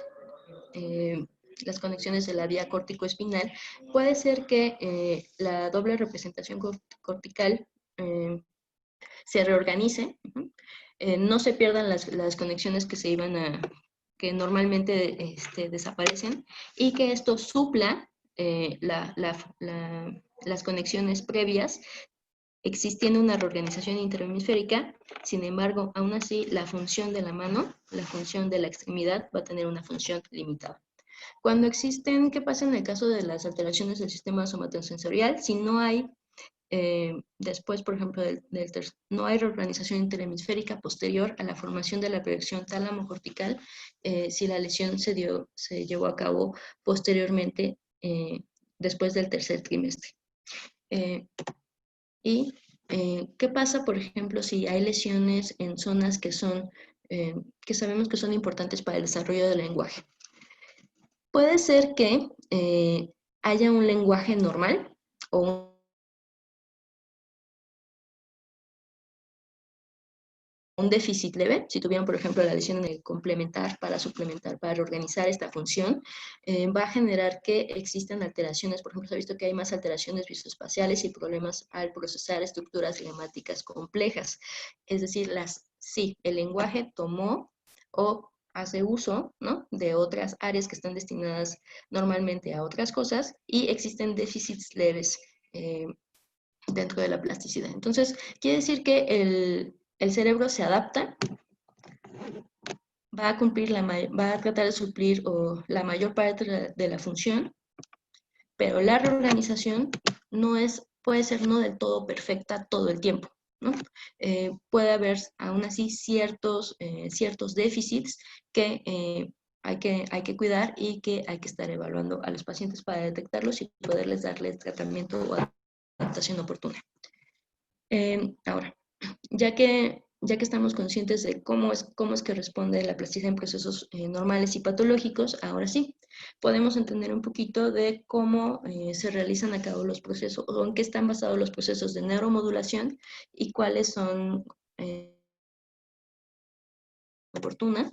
de la vía córtico-espinal, puede ser que la doble representación cortical se reorganice, no se pierdan las conexiones que se iban a, que normalmente desaparecen, y que esto supla las conexiones previas, existiendo una reorganización interhemisférica. Sin embargo, aún así, la función de la mano, la función de la extremidad, va a tener una función limitada. Cuando existen, ¿qué pasa en el caso de las alteraciones del sistema somatosensorial? Si no hay después, por ejemplo, no hay reorganización interhemisférica posterior a la formación de la proyección tálamo-cortical, si la lesión se llevó a cabo posteriormente, después del tercer trimestre. ¿Y qué pasa, por ejemplo, si hay lesiones en zonas que sabemos que son importantes para el desarrollo del lenguaje? Puede ser que haya un lenguaje normal o un déficit leve, si tuvieran, por ejemplo, la lesión en el complementar, para suplementar, para reorganizar esta función, va a generar que existan alteraciones. Por ejemplo, se ha visto que hay más alteraciones visoespaciales y problemas al procesar estructuras lemáticas complejas. Es decir, sí, el lenguaje tomó o hace uso, ¿no?, de otras áreas que están destinadas normalmente a otras cosas, y existen déficits leves dentro de la plasticidad. Entonces, quiere decir que el cerebro se adapta, va a tratar de suplir la mayor parte de la función, pero la reorganización puede ser no del todo perfecta todo el tiempo, ¿no? Puede haber aún así ciertos déficits que hay que cuidar, y que hay que estar evaluando a los pacientes para detectarlos y poderles darles tratamiento o adaptación oportuna. Ahora, ya que estamos conscientes de cómo es que responde la plasticidad en procesos normales y patológicos, ahora sí, podemos entender un poquito de cómo se realizan a cabo los procesos, o en qué están basados los procesos de neuromodulación, y cuáles son oportunas.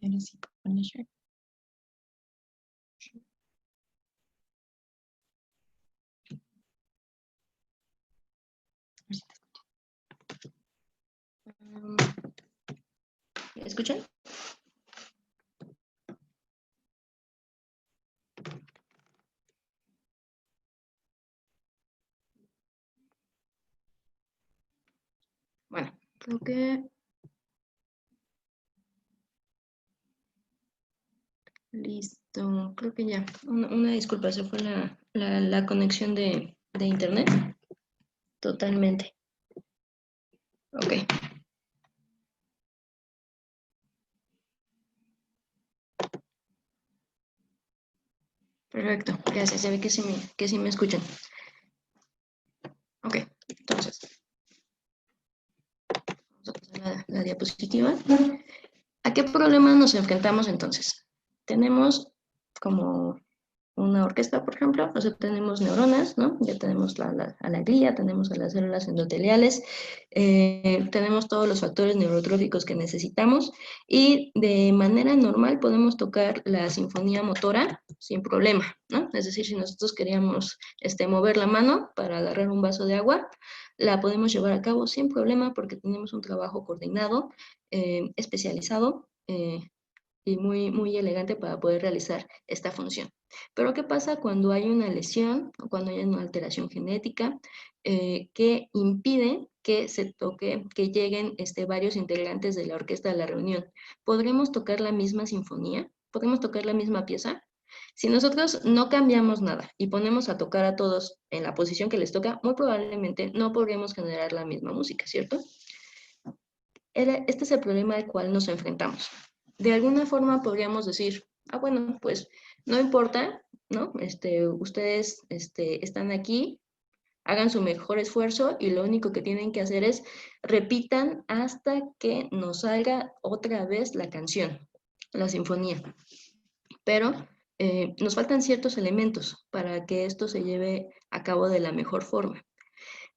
Ahora sí, ponle share. A ver si te ¿Me escuchan? Bueno, creo que listo. Creo que ya. Una disculpa, se fue la conexión de internet. Totalmente. Ok, perfecto. Gracias. Se ve que sí me escuchan. Ok, entonces, vamos a pasar la diapositiva. ¿A qué problema nos enfrentamos entonces? Tenemos como una orquesta, por ejemplo, o sea, tenemos neuronas, ¿no? Ya tenemos a la glía, tenemos a las células endoteliales, tenemos todos los factores neurotróficos que necesitamos y de manera normal podemos tocar la sinfonía motora sin problema, ¿no? Es decir, si nosotros queríamos mover la mano para agarrar un vaso de agua, la podemos llevar a cabo sin problema porque tenemos un trabajo coordinado, especializado, y muy elegante para poder realizar esta función. Pero ¿qué pasa cuando hay una lesión o cuando hay una alteración genética que impide que se toque, que lleguen varios integrantes de la orquesta a la reunión? ¿Podremos tocar la misma sinfonía? ¿Podemos tocar la misma pieza? Si nosotros no cambiamos nada y ponemos a tocar a todos en la posición que les toca, muy probablemente no podremos generar la misma música, ¿cierto? Este es el problema al cual nos enfrentamos. De alguna forma podríamos decir, bueno, pues no importa, ¿no? Ustedes están aquí, hagan su mejor esfuerzo y lo único que tienen que hacer es repitan hasta que nos salga otra vez la canción, la sinfonía. Pero nos faltan ciertos elementos para que esto se lleve a cabo de la mejor forma.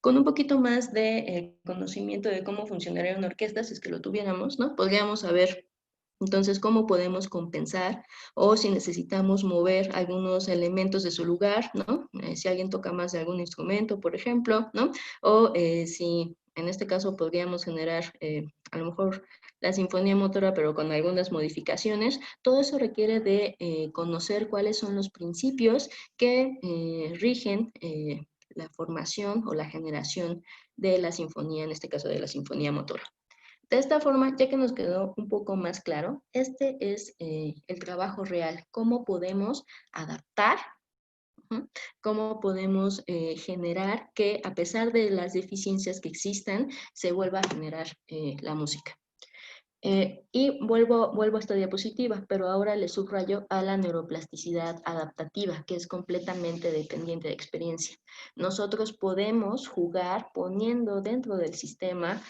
Con un poquito más de conocimiento de cómo funcionaría una orquesta, si es que lo tuviéramos, ¿no? Podríamos saber entonces cómo podemos compensar o si necesitamos mover algunos elementos de su lugar, ¿no? Si alguien toca más de algún instrumento, por ejemplo, ¿no? O si en este caso podríamos generar a lo mejor la sinfonía motora, pero con algunas modificaciones. Todo eso requiere de conocer cuáles son los principios que rigen la formación o la generación de la sinfonía, en este caso de la sinfonía motora. De esta forma, ya que nos quedó un poco más claro, este es el trabajo real, cómo podemos adaptar, cómo podemos generar que a pesar de las deficiencias que existan, se vuelva a generar la música. Y vuelvo a esta diapositiva, pero ahora le subrayo a la neuroplasticidad adaptativa, que es completamente dependiente de experiencia. Nosotros podemos jugar poniendo dentro del sistema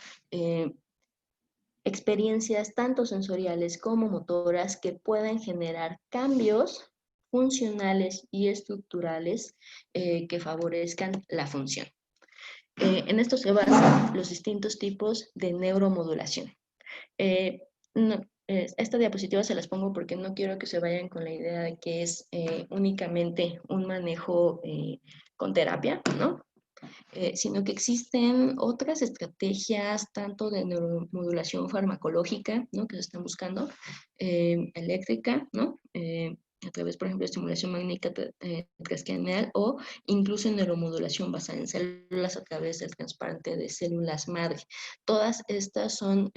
experiencias tanto sensoriales como motoras que pueden generar cambios funcionales y estructurales que favorezcan la función. En esto se basan los distintos tipos de neuromodulación. Esta diapositiva se las pongo porque no quiero que se vayan con la idea de que es únicamente un manejo con terapia, ¿no? Sino que existen otras estrategias, tanto de neuromodulación farmacológica, ¿no? Que se están buscando, eléctrica, ¿no? A través, por ejemplo, de estimulación magnética transcranial o incluso en neuromodulación basada en células a través del trasplante de células madre. Todas estas son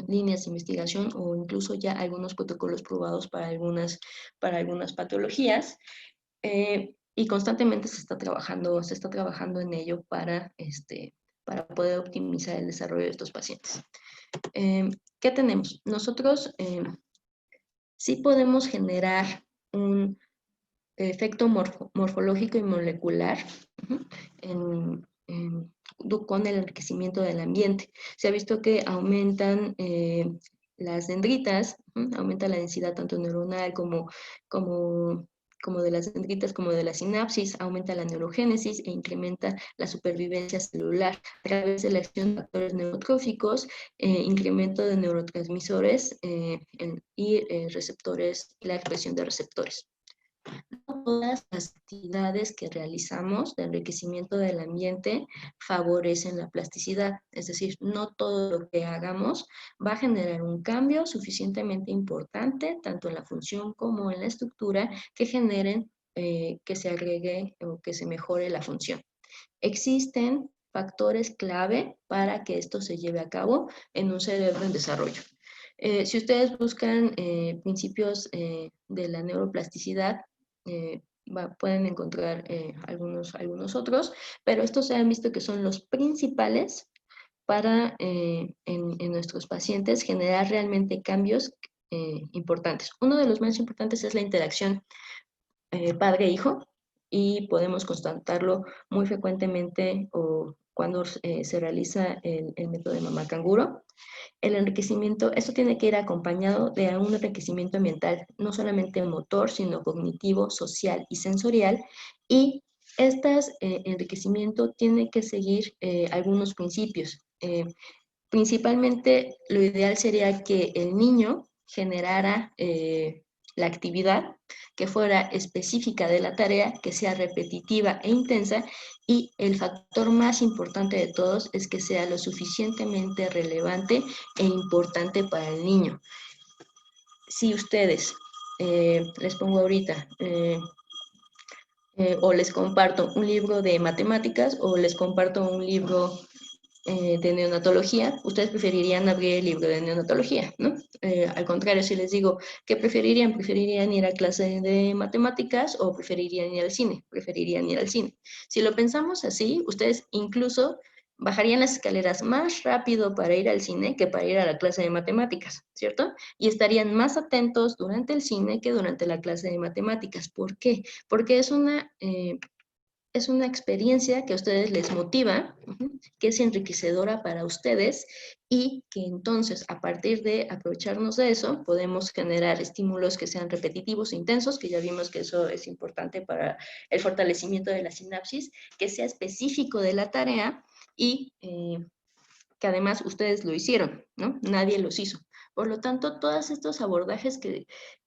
líneas de investigación o incluso ya algunos protocolos probados para algunas patologías. Y constantemente se está trabajando en ello para poder optimizar el desarrollo de estos pacientes. ¿Qué tenemos? Nosotros sí podemos generar un efecto morfológico y molecular con el enriquecimiento del ambiente. Se ha visto que aumentan las dendritas, aumenta la densidad tanto neuronal como como de las dendritas como de la sinapsis, aumenta la neurogénesis e incrementa la supervivencia celular a través de la acción de factores neurotróficos, incremento de neurotransmisores y receptores, la expresión de receptores. No todas las actividades que realizamos de enriquecimiento del ambiente favorecen la plasticidad, es decir, no todo lo que hagamos va a generar un cambio suficientemente importante, tanto en la función como en la estructura, que generen que se agregue o que se mejore la función. Existen factores clave para que esto se lleve a cabo en un cerebro en desarrollo. Si ustedes buscan principios de la neuroplasticidad, pueden encontrar algunos otros, pero estos se han visto que son los principales para en nuestros pacientes generar realmente cambios importantes. Uno de los más importantes es la interacción padre-hijo, y podemos constatarlo muy frecuentemente o cuando se realiza el método de mamá canguro. El enriquecimiento, esto tiene que ir acompañado de un enriquecimiento ambiental, no solamente motor, sino cognitivo, social y sensorial. Y este enriquecimiento tiene que seguir algunos principios. Principalmente, lo ideal sería que el niño generara la actividad que fuera específica de la tarea, que sea repetitiva e intensa, y el factor más importante de todos es que sea lo suficientemente relevante e importante para el niño. Si ustedes, les pongo ahorita, o les comparto un libro de matemáticas o les comparto un libro de neonatología, ustedes preferirían abrir el libro de neonatología, ¿no? Al contrario, si les digo, ¿qué preferirían? ¿Preferirían ir a clase de matemáticas o preferirían ir al cine? Preferirían ir al cine. Si lo pensamos así, ustedes incluso bajarían las escaleras más rápido para ir al cine que para ir a la clase de matemáticas, ¿cierto? Y estarían más atentos durante el cine que durante la clase de matemáticas. ¿Por qué? Porque es una experiencia que a ustedes les motiva, que es enriquecedora para ustedes, y que entonces a partir de aprovecharnos de eso podemos generar estímulos que sean repetitivos e intensos, que ya vimos que eso es importante para el fortalecimiento de la sinapsis, que sea específico de la tarea y que además ustedes lo hicieron, ¿no? Nadie los hizo. Por lo tanto, todos estos abordajes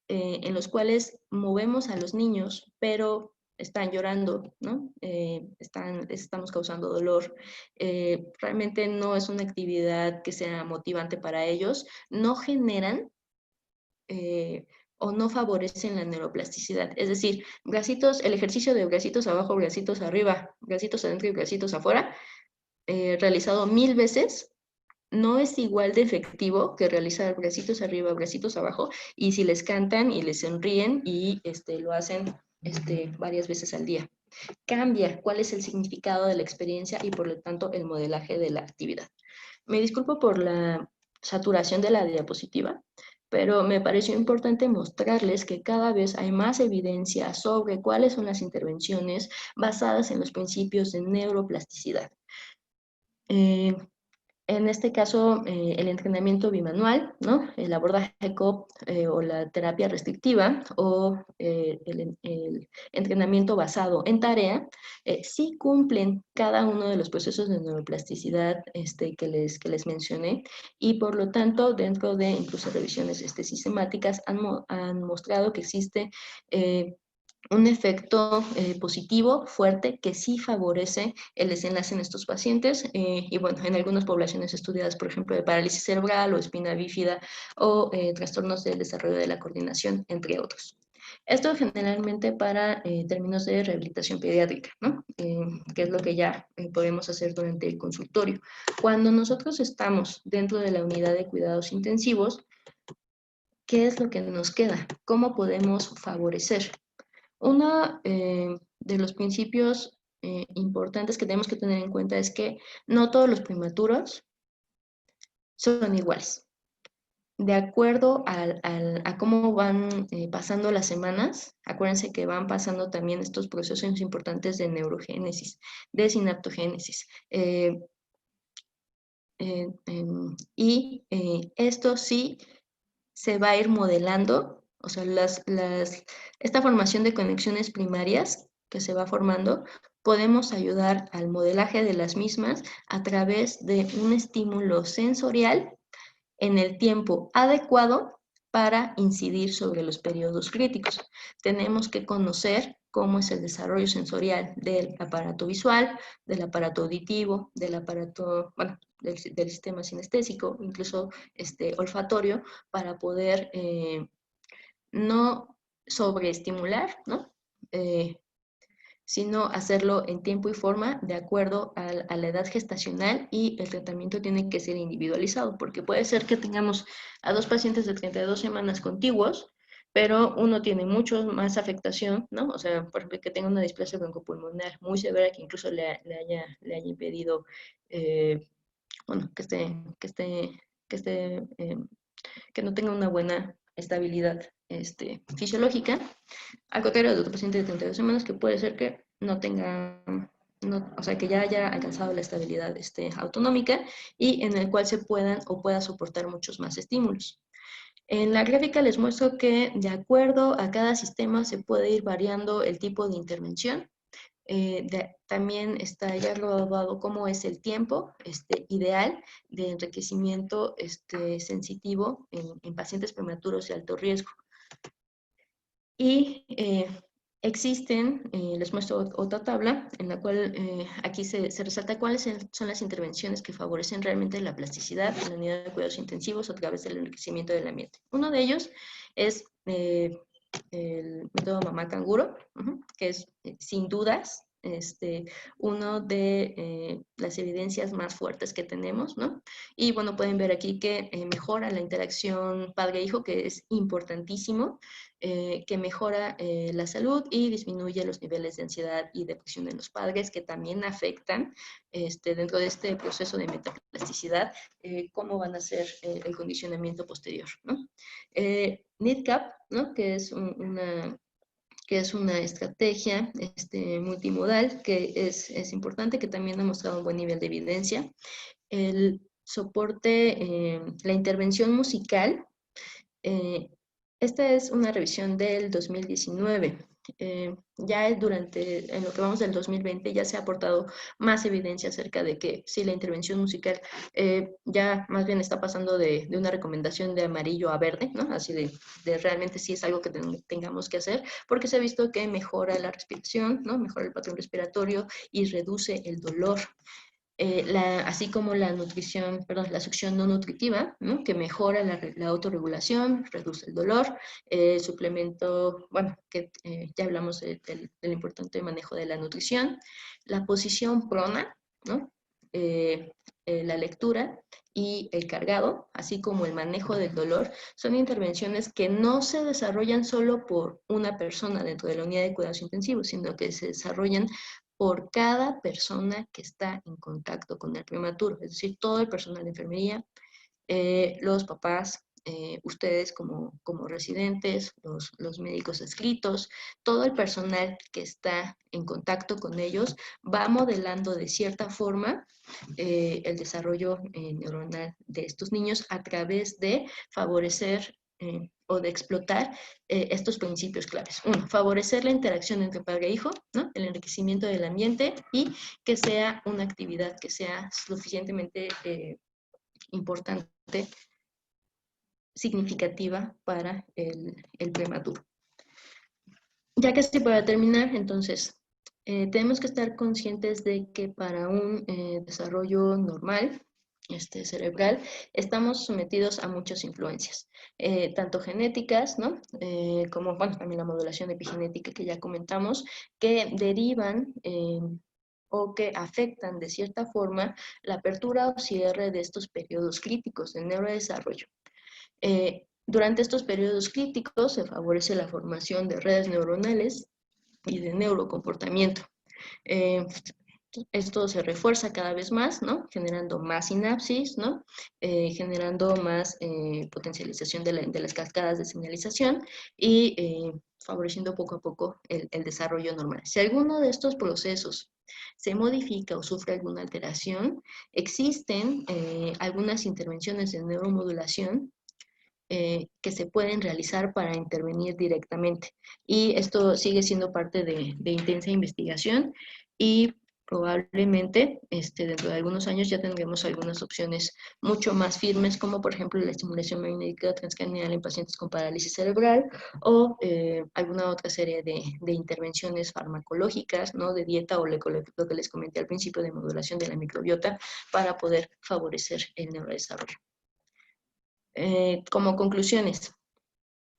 en los cuales movemos a los niños, pero están llorando, ¿no? Estamos causando dolor. Realmente no es una actividad que sea motivante para ellos, no generan o no favorecen la neuroplasticidad. Es decir, el ejercicio de bracitos abajo, bracitos arriba, bracitos adentro y bracitos afuera, realizado 1000 veces, no es igual de efectivo que realizar bracitos arriba, bracitos abajo, y si les cantan y les sonríen y lo hacen varias veces al día. Cambia cuál es el significado de la experiencia y por lo tanto el modelaje de la actividad. Me disculpo por la saturación de la diapositiva, pero me pareció importante mostrarles que cada vez hay más evidencia sobre cuáles son las intervenciones basadas en los principios de neuroplasticidad. En este caso, el entrenamiento bimanual, ¿no? El abordaje COP o la terapia restrictiva o el entrenamiento basado en tarea, sí cumplen cada uno de los procesos de neuroplasticidad que les mencioné, y por lo tanto, dentro de incluso revisiones sistemáticas, han mostrado que existe un efecto positivo fuerte que sí favorece el desenlace en estos pacientes y bueno, en algunas poblaciones estudiadas, por ejemplo, de parálisis cerebral o espina bífida o trastornos del desarrollo de la coordinación, entre otros. Esto generalmente para términos de rehabilitación pediátrica, ¿no? Que es lo que ya podemos hacer durante el consultorio. Cuando nosotros estamos dentro de la unidad de cuidados intensivos, ¿qué es lo que nos queda? ¿Cómo podemos favorecer? Uno de los principios importantes que tenemos que tener en cuenta es que no todos los prematuros son iguales. De acuerdo a cómo van pasando las semanas, acuérdense que van pasando también estos procesos importantes de neurogénesis, de sinaptogénesis. Y esto sí se va a ir modelando O sea, esta formación de conexiones primarias que se va formando, podemos ayudar al modelaje de las mismas a través de un estímulo sensorial en el tiempo adecuado para incidir sobre los periodos críticos. Tenemos que conocer cómo es el desarrollo sensorial del aparato visual, del aparato auditivo, del aparato, bueno, del sistema sinestésico, incluso olfatorio, para poder no sobreestimular, ¿no? Sino hacerlo en tiempo y forma de acuerdo a la edad gestacional, y el tratamiento tiene que ser individualizado, porque puede ser que tengamos a dos pacientes de 32 semanas contiguos, pero uno tiene mucho más afectación, ¿no? O sea, por ejemplo, que tenga una displasia broncopulmonar muy severa que incluso le haya impedido, bueno, que no tenga una buena estabilidad fisiológica, al contrario de otro paciente de 32 semanas que puede ser que no tenga, no, o sea, que ya haya alcanzado la estabilidad autonómica, y en el cual se puedan o pueda soportar muchos más estímulos. En la gráfica les muestro que de acuerdo a cada sistema se puede ir variando el tipo de intervención. También está ya graduado cómo es el tiempo ideal de enriquecimiento sensitivo en pacientes prematuros de alto riesgo. Y existen, les muestro otra tabla en la cual aquí se resalta cuáles son las intervenciones que favorecen realmente la plasticidad en la unidad de cuidados intensivos a través del enriquecimiento del ambiente. Uno de ellos es el método mamá canguro, que es sin dudas uno de las evidencias más fuertes que tenemos, ¿no? Y bueno, pueden ver aquí que mejora la interacción padre-hijo, que es importantísimo, que mejora la salud y disminuye los niveles de ansiedad y depresión en los padres, que también afectan dentro de este proceso de metaplasticidad, cómo van a ser el condicionamiento posterior, ¿no? NIDCAP, ¿no? Que es una estrategia multimodal que es importante, que también ha mostrado un buen nivel de evidencia. El soporte, la intervención musical, esta es una revisión del 2019. Ya en lo que vamos del 2020 ya se ha aportado más evidencia acerca de que sí, la intervención musical ya más bien está pasando de una recomendación de amarillo a verde, ¿no? Así de realmente sí es algo que tengamos que hacer, porque se ha visto que mejora la respiración, ¿no? Mejora el patrón respiratorio y reduce el dolor. Así como la nutrición, perdón, la succión no nutritiva, ¿no? Que mejora la autorregulación, reduce el dolor, suplemento, bueno, que ya hablamos del importante manejo de la nutrición, la posición prona, ¿no? La lectura y el cargado, así como el manejo del dolor, son intervenciones que no se desarrollan solo por una persona dentro de la unidad de cuidados intensivos, sino que se desarrollan por cada persona que está en contacto con el prematuro, es decir, todo el personal de enfermería, los papás, ustedes como residentes, los médicos adscritos, todo el personal que está en contacto con ellos va modelando de cierta forma el desarrollo neuronal de estos niños a través de favorecer o de explotar estos principios claves. Uno, favorecer la interacción entre padre e hijo, ¿no? El enriquecimiento del ambiente, y que sea una actividad que sea suficientemente importante, significativa para el prematuro. Ya casi para terminar, entonces, tenemos que estar conscientes de que para un desarrollo normal, cerebral, estamos sometidos a muchas influencias, tanto genéticas, ¿no? Como, bueno, también la modulación epigenética que ya comentamos, que derivan o que afectan de cierta forma la apertura o cierre de estos periodos críticos del neurodesarrollo. Durante estos periodos críticos se favorece la formación de redes neuronales y de neurocomportamiento. Esto se refuerza cada vez más, ¿no? Generando más sinapsis, ¿no? Generando más potencialización de las cascadas de señalización y favoreciendo poco a poco el desarrollo normal. Si alguno de estos procesos se modifica o sufre alguna alteración, existen algunas intervenciones de neuromodulación que se pueden realizar para intervenir directamente. Y esto sigue siendo parte de intensa investigación y probablemente dentro de algunos años ya tendremos algunas opciones mucho más firmes, como por ejemplo la estimulación magnética transcranial en pacientes con parálisis cerebral o alguna otra serie de intervenciones farmacológicas, ¿no? De dieta o lo que les comenté al principio de modulación de la microbiota para poder favorecer el neurodesarrollo. Como conclusiones,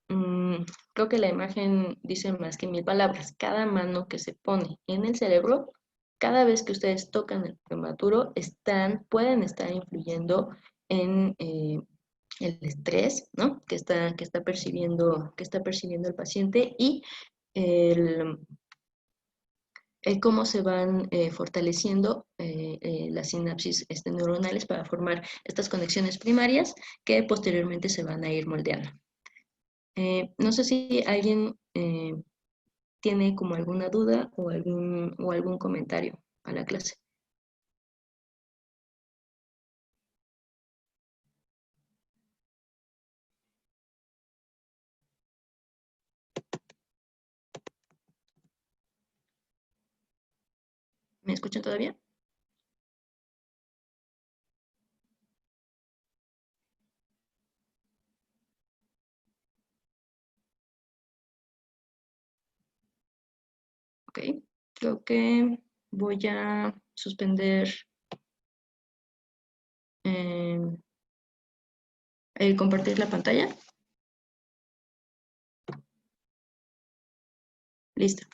mm, creo que la imagen dice más que 1000 palabras. Cada mano que se pone en el cerebro, cada vez que ustedes tocan el prematuro, pueden estar influyendo en el estrés, ¿no? Que está percibiendo el paciente y el, cómo se van fortaleciendo las sinapsis neuronales para formar estas conexiones primarias que posteriormente se van a ir moldeando. No sé si alguien tiene como alguna duda o algún comentario a la clase. ¿Me escuchan todavía? Ok. Creo que voy a suspender eh, el compartir la pantalla. Listo.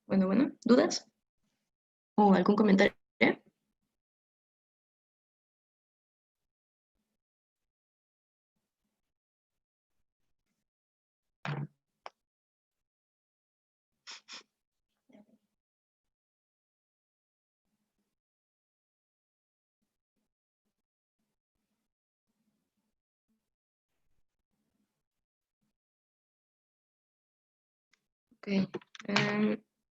Bueno. ¿Dudas? ¿O algún comentario? Ok.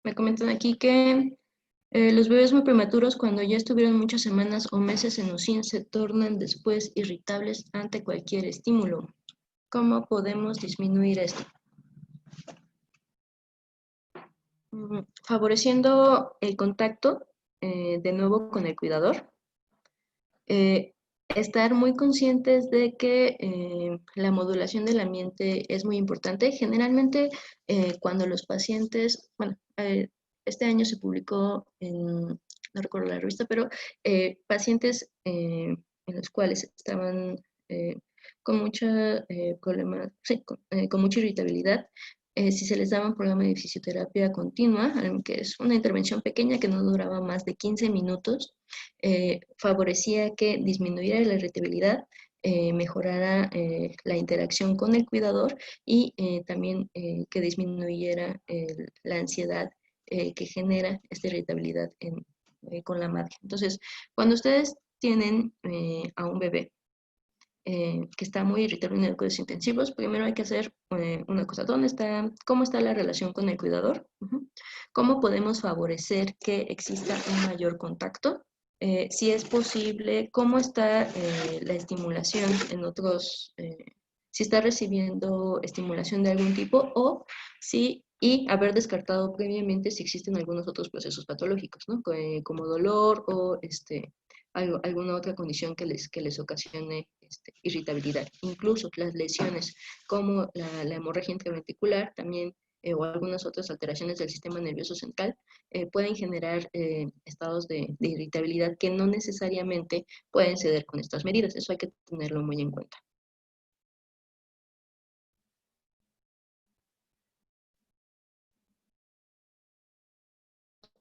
Me comentan aquí que los bebés muy prematuros, cuando ya estuvieron muchas semanas o meses en UCIN, se tornan después irritables ante cualquier estímulo. ¿Cómo podemos disminuir esto? Favoreciendo el contacto de nuevo con el cuidador. Eh, Estar muy conscientes de que la modulación del ambiente es muy importante. Generalmente, cuando los pacientes, bueno, este año se publicó no recuerdo la revista, pero pacientes en los cuales estaban eh, con mucha problema, sí, con mucha irritabilidad, si se les daba un programa de fisioterapia continua, que es una intervención pequeña que no duraba más de 15 minutos, favorecía que disminuyera la irritabilidad, mejorara la interacción con el cuidador y también que disminuyera la ansiedad que genera esta irritabilidad con la madre. Entonces, cuando ustedes tienen a un bebé que está muy irritable en cuidados intensivos, primero hay que hacer una cosa, ¿cómo está la relación con el cuidador? ¿Cómo podemos favorecer que exista un mayor contacto? Si es posible, ¿cómo está la estimulación en si está recibiendo estimulación de algún tipo y haber descartado previamente si existen algunos otros procesos patológicos, ¿no? Como dolor o alguna otra condición que les ocasione irritabilidad. Incluso las lesiones como la hemorragia intraventricular también o algunas otras alteraciones del sistema nervioso central pueden generar estados de irritabilidad que no necesariamente pueden ceder con estas medidas. Eso hay que tenerlo muy en cuenta.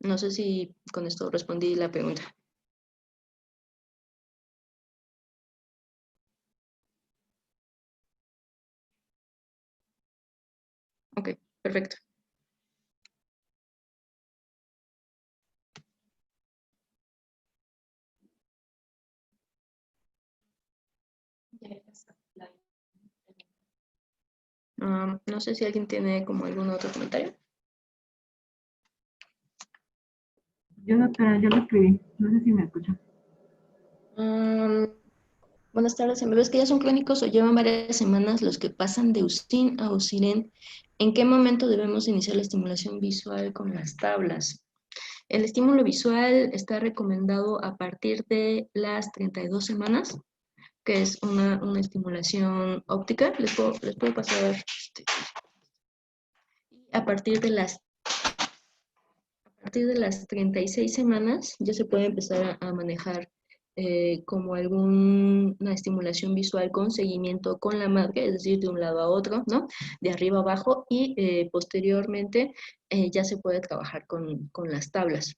No sé si con esto respondí la pregunta. Ok, perfecto. No sé si alguien tiene como algún otro comentario. Yo, doctora, yo lo escribí. No sé si me escucha. Buenas tardes, ¿me ves que ya son crónicos o llevan varias semanas los que pasan de USIN a USIREN? ¿En qué momento debemos iniciar la estimulación visual con las tablas? El estímulo visual está recomendado a partir de las 32 semanas, que es una estimulación óptica. Les puedo pasar. A partir de las A partir de las 36 semanas ya se puede empezar a manejar como alguna estimulación visual con seguimiento con la madre, es decir, de un lado a otro, ¿no? De arriba a abajo y posteriormente ya se puede trabajar con las tablas,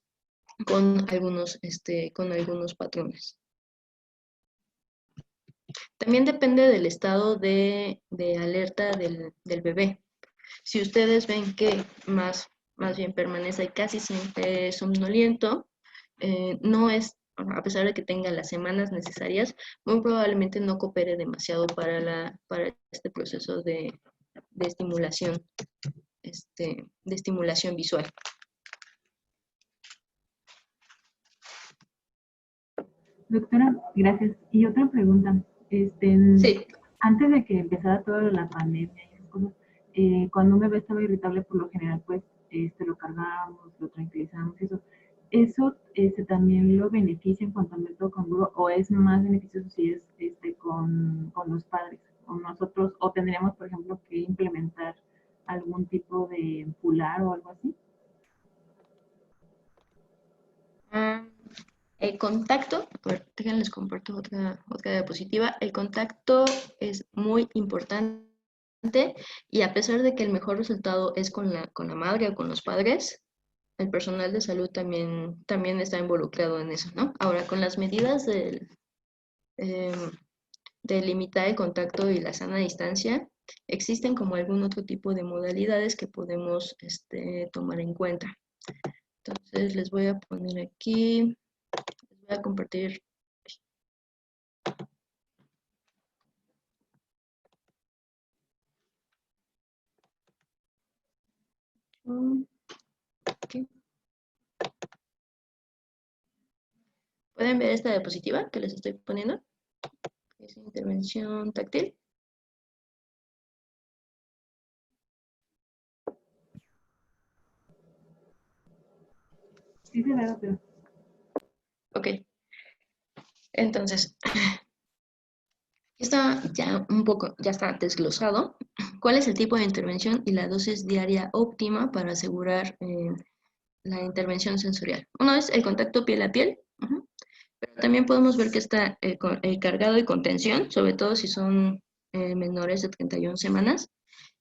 con algunos patrones. También depende del estado de alerta del bebé. Si ustedes ven que más bien permanece casi siempre somnoliento, no es, a pesar de que tenga las semanas necesarias, muy probablemente no coopere demasiado para este proceso de estimulación, de estimulación visual. Doctora, gracias. Y otra pregunta. Sí. Antes de que empezara toda la pandemia y esas cosas, cuando un bebé estaba irritable, por lo general, pues, lo cargábamos, lo tranquilizábamos y eso. ¿Eso también lo beneficia en cuanto al método canguro o es más beneficioso si es con los padres o nosotros, o tendríamos, por ejemplo, que implementar algún tipo de pular o algo así? Ah, el contacto, déjenles comparto otra diapositiva. El contacto es muy importante y a pesar de que el mejor resultado es con la madre o con los padres, el personal de salud también está involucrado en eso, ¿no? Ahora, con las medidas em, de limitar el contacto y la sana distancia, existen como algún otro tipo de modalidades que podemos tomar en cuenta. Entonces, les voy a poner aquí, les voy a compartir. Aquí. ¿Pueden ver esta diapositiva que les estoy poniendo? Es intervención táctil. Sí, se ve, pero... Ok, entonces, está ya ya está desglosado cuál es el tipo de intervención y la dosis diaria óptima para asegurar la intervención sensorial. Uno es el contacto piel a piel, pero también podemos ver que está el cargado y contención, sobre todo si son menores de 31 semanas,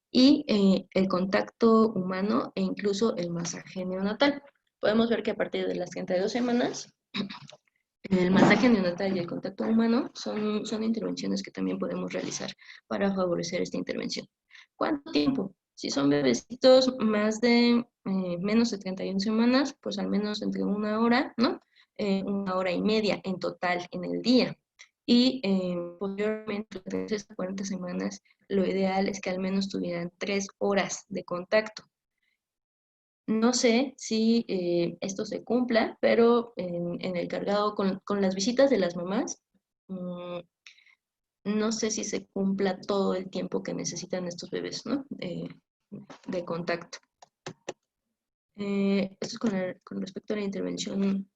y el contacto humano e incluso el masaje neonatal. Podemos ver que a partir de las 32 semanas el masaje neonatal y el contacto humano son intervenciones que también podemos realizar para favorecer esta intervención. ¿Cuánto tiempo? Si son bebecitos menos de 31 semanas, pues al menos entre una hora, ¿no? 1 hora y media en total en el día. Y posteriormente, de 30 a 40 semanas, lo ideal es que al menos tuvieran 3 horas de contacto. No sé si esto se cumpla, pero en el cargado con las visitas de las mamás, no sé si se cumpla todo el tiempo que necesitan estos bebés, ¿no? De contacto. Esto es con respecto a la intervención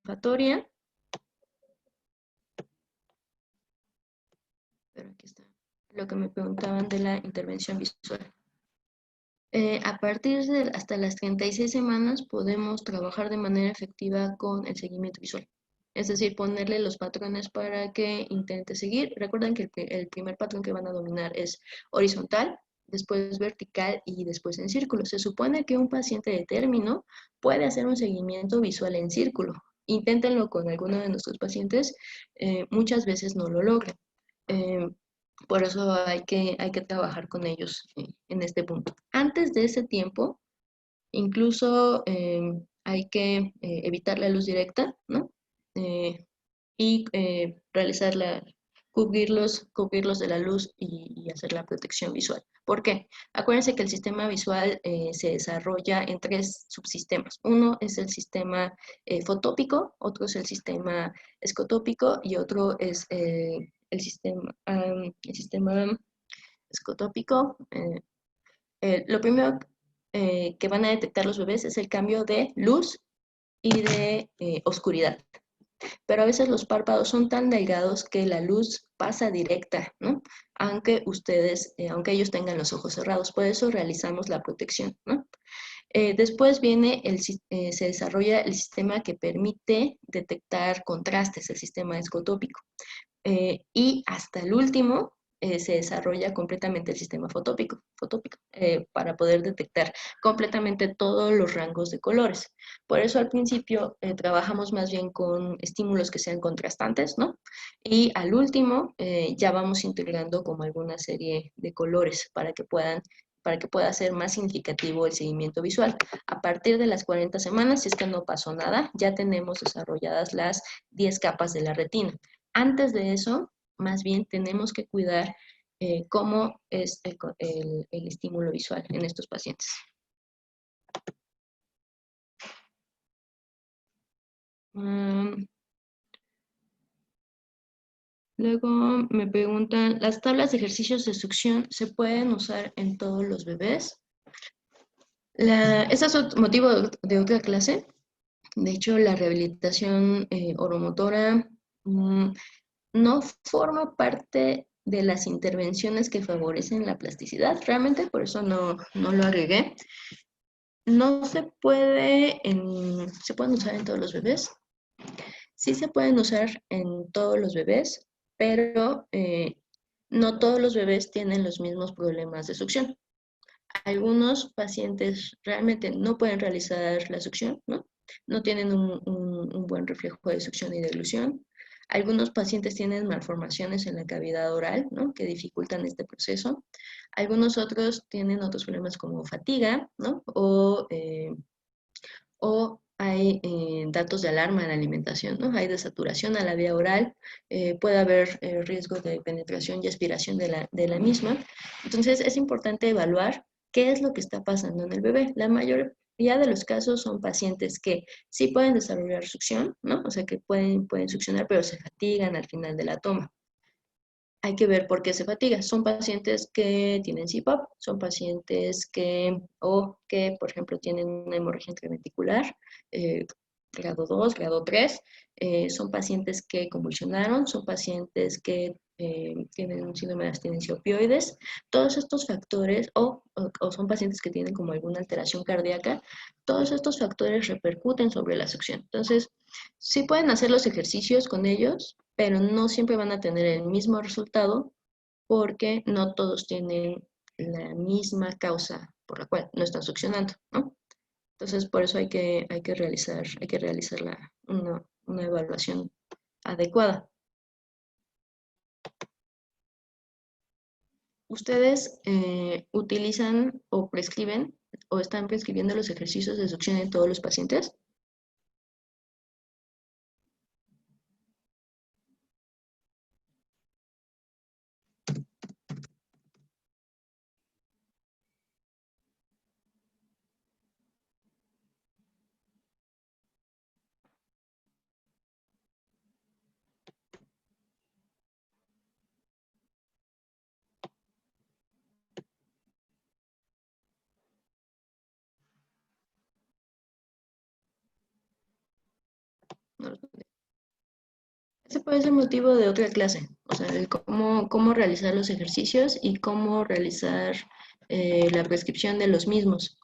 olfatoria. Pero aquí está lo que me preguntaban de la intervención visual. A partir de hasta las 36 semanas podemos trabajar de manera efectiva con el seguimiento visual. Es decir, ponerle los patrones para que intente seguir. Recuerden que el primer patrón que van a dominar es horizontal, después vertical y después en círculo. Se supone que un paciente de término puede hacer un seguimiento visual en círculo. Inténtenlo con alguno de nuestros pacientes, muchas veces no lo logran. Por eso hay que trabajar con ellos en este punto. Antes de ese tiempo, incluso hay que evitar la luz directa, ¿no? Y realizar cubrirlos de la luz y hacer la protección visual. ¿Por qué? Acuérdense que el sistema visual se desarrolla en 3 subsistemas. Uno es el sistema fotópico, otro es el sistema escotópico y otro es el sistema escotópico. Lo primero que van a detectar los bebés es el cambio de luz y de oscuridad. Pero a veces los párpados son tan delgados que la luz pasa directa, ¿no? Aunque aunque ellos tengan los ojos cerrados. Por eso realizamos la protección, ¿no? Después se desarrolla el sistema que permite detectar contrastes, el sistema escotópico. Y hasta el último se desarrolla completamente el sistema fotópico para poder detectar completamente todos los rangos de colores. Por eso al principio trabajamos más bien con estímulos que sean contrastantes, ¿no? Y al último ya vamos integrando como alguna serie de colores para que pueda ser más significativo el seguimiento visual. A partir de las 40 semanas, si es que no pasó nada, ya tenemos desarrolladas las 10 capas de la retina. Antes de eso, más bien tenemos que cuidar cómo es el estímulo visual en estos pacientes. Luego me preguntan, ¿las tablas de ejercicios de succión se pueden usar en todos los bebés? Ese es otro motivo de otra clase. De hecho, la rehabilitación oromotora no forma parte de las intervenciones que favorecen la plasticidad, realmente, por eso no lo agregué. No se pueden usar en todos los bebés. Sí se pueden usar en todos los bebés, pero no todos los bebés tienen los mismos problemas de succión. Algunos pacientes realmente no pueden realizar la succión, ¿no? No tienen un buen reflejo de succión y deglución. Algunos pacientes tienen malformaciones en la cavidad oral, ¿no? Que dificultan este proceso. Algunos otros tienen otros problemas como fatiga, ¿no? O hay datos de alarma en la alimentación, ¿no? Hay desaturación a la vía oral, puede haber riesgo de penetración y aspiración de la misma. Entonces es importante evaluar qué es lo que está pasando en el bebé. La mayoría de los casos son pacientes que sí pueden desarrollar succión, ¿no? O sea que pueden succionar, pero se fatigan al final de la toma. Hay que ver por qué se fatiga. Son pacientes que tienen CPAP, son pacientes que, por ejemplo, tienen una hemorragia intraventricular, grado 2, grado 3, son pacientes que convulsionaron, son pacientes que tienen un síndrome de abstinencia opioides. Todos estos factores, o son pacientes que tienen como alguna alteración cardíaca, todos estos factores repercuten sobre la succión. Entonces, sí pueden hacer los ejercicios con ellos, pero no siempre van a tener el mismo resultado porque no todos tienen la misma causa por la cual no están succionando, ¿no? Entonces, por eso hay que realizar una evaluación adecuada. ¿Ustedes utilizan o prescriben o están prescribiendo los ejercicios de succión en todos los pacientes? No. Ese puede ser motivo de otra clase, o sea, el cómo realizar los ejercicios y cómo realizar la prescripción de los mismos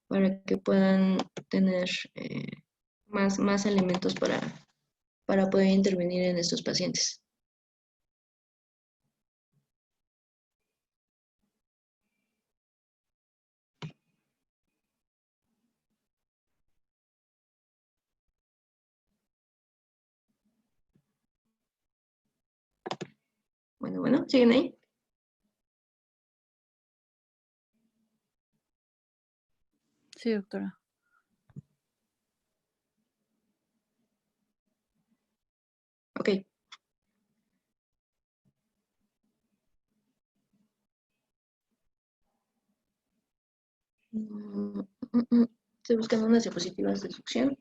para que puedan tener más elementos para poder intervenir en estos pacientes. Bueno, ¿siguen ahí? Sí, doctora. Ok. Estoy buscando unas diapositivas de succión,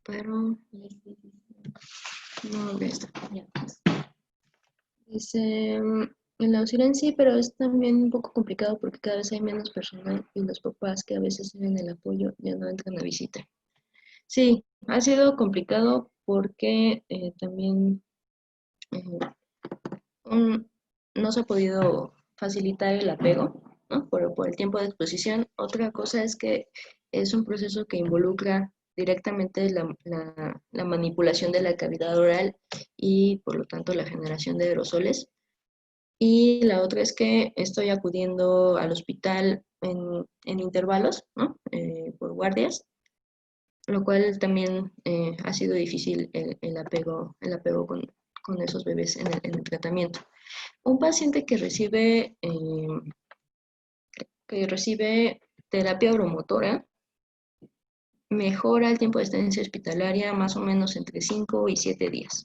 pero no, ya está. Ya. Dice, el auxilio en sí, pero es también un poco complicado porque cada vez hay menos personal y los papás que a veces tienen el apoyo ya no entran a visita. Sí, ha sido complicado porque también no se ha podido facilitar el apego, ¿no? Por el tiempo de exposición. Otra cosa es que es un proceso que involucra directamente la manipulación de la cavidad oral y por lo tanto la generación de aerosoles. Y la otra es que estoy acudiendo al hospital en intervalos, ¿no? Por guardias, lo cual también ha sido difícil el apego con esos bebés en el tratamiento. Un paciente que recibe terapia oromotora mejora el tiempo de estancia hospitalaria más o menos entre 5 y 7 días.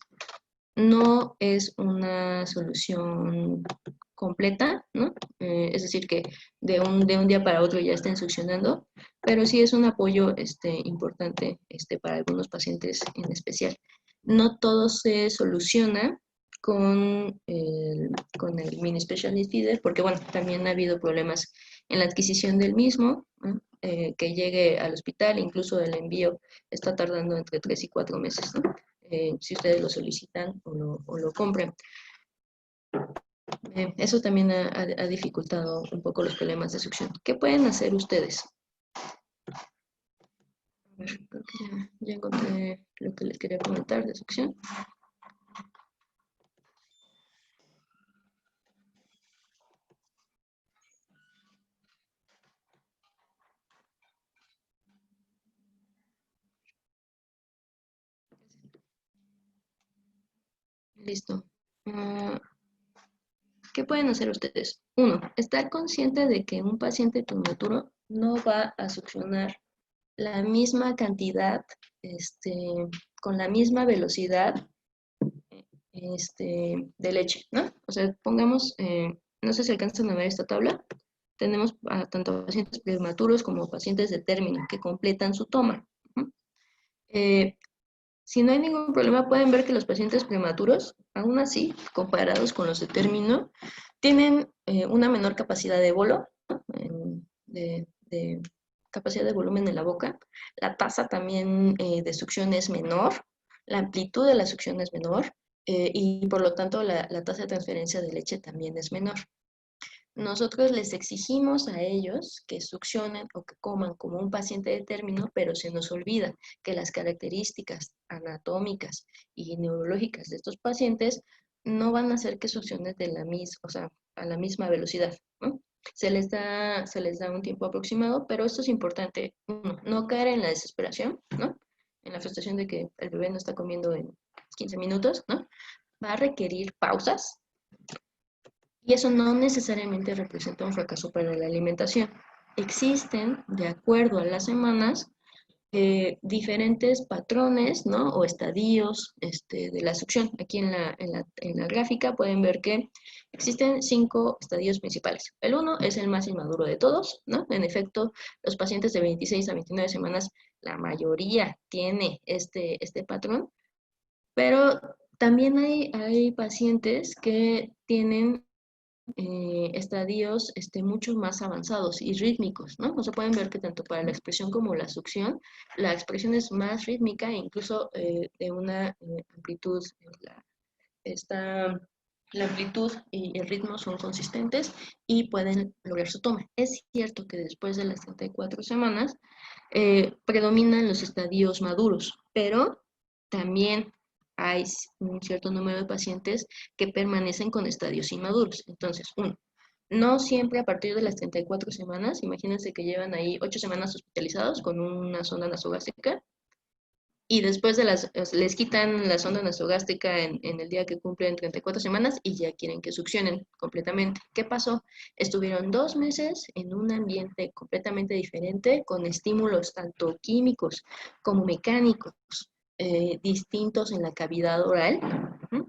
No es una solución completa, ¿no? Es decir, que de un día para otro ya estén succionando, pero sí es un apoyo importante para algunos pacientes en especial. No todo se soluciona con el mini specialist feeder, porque bueno, también ha habido problemas en la adquisición del mismo, ¿no? Que llegue al hospital, incluso el envío está tardando entre 3 y 4 meses, ¿no? Si ustedes lo solicitan o lo compran. Eso también ha dificultado un poco los problemas de succión. ¿Qué pueden hacer ustedes? A ver, creo que ya encontré lo que les quería comentar de succión. Listo. ¿Qué pueden hacer ustedes? Uno, estar consciente de que un paciente prematuro no va a succionar la misma cantidad, con la misma velocidad de leche, ¿no? O sea, pongamos, no sé si alcanzan a ver esta tabla, tenemos tanto pacientes prematuros como pacientes de término que completan su toma. Si no hay ningún problema, pueden ver que los pacientes prematuros, aún así, comparados con los de término, tienen una menor capacidad de bolo, ¿no? de capacidad de volumen en la boca. La tasa también de succión es menor, la amplitud de la succión es menor y por lo tanto la tasa de transferencia de leche también es menor. Nosotros les exigimos a ellos que succionen o que coman como un paciente de término, pero se nos olvida que las características anatómicas y neurológicas de estos pacientes no van a hacer que succionen a la misma velocidad, ¿no? Se les da un tiempo aproximado, pero esto es importante, uno, no caer en la desesperación, ¿no? En la frustración de que el bebé no está comiendo en 15 minutos, ¿no? Va a requerir pausas, y eso no necesariamente representa un fracaso para la alimentación. Existen, de acuerdo a las semanas, diferentes patrones, ¿no? O estadios de la succión. Aquí en la gráfica pueden ver que existen 5 estadios principales. El 1 es el más inmaduro de todos, ¿no? En efecto, los pacientes de 26 a 29 semanas, la mayoría tiene este patrón, pero también hay pacientes que tienen estadios mucho más avanzados y rítmicos, ¿no? O sea, pueden ver que tanto para la expresión como la succión, la expresión es más rítmica e incluso de una amplitud, la amplitud y el ritmo son consistentes y pueden lograr su toma. Es cierto que después de las 34 semanas predominan los estadios maduros, pero también hay un cierto número de pacientes que permanecen con estadios inmaduros. Entonces, uno, no siempre a partir de las 34 semanas, imagínense que llevan ahí 8 semanas hospitalizados con una sonda nasogástrica y después les quitan la sonda nasogástrica en el día que cumplen 34 semanas y ya quieren que succionen completamente. ¿Qué pasó? Estuvieron 2 meses en un ambiente completamente diferente, con estímulos tanto químicos como mecánicos distintos en la cavidad oral.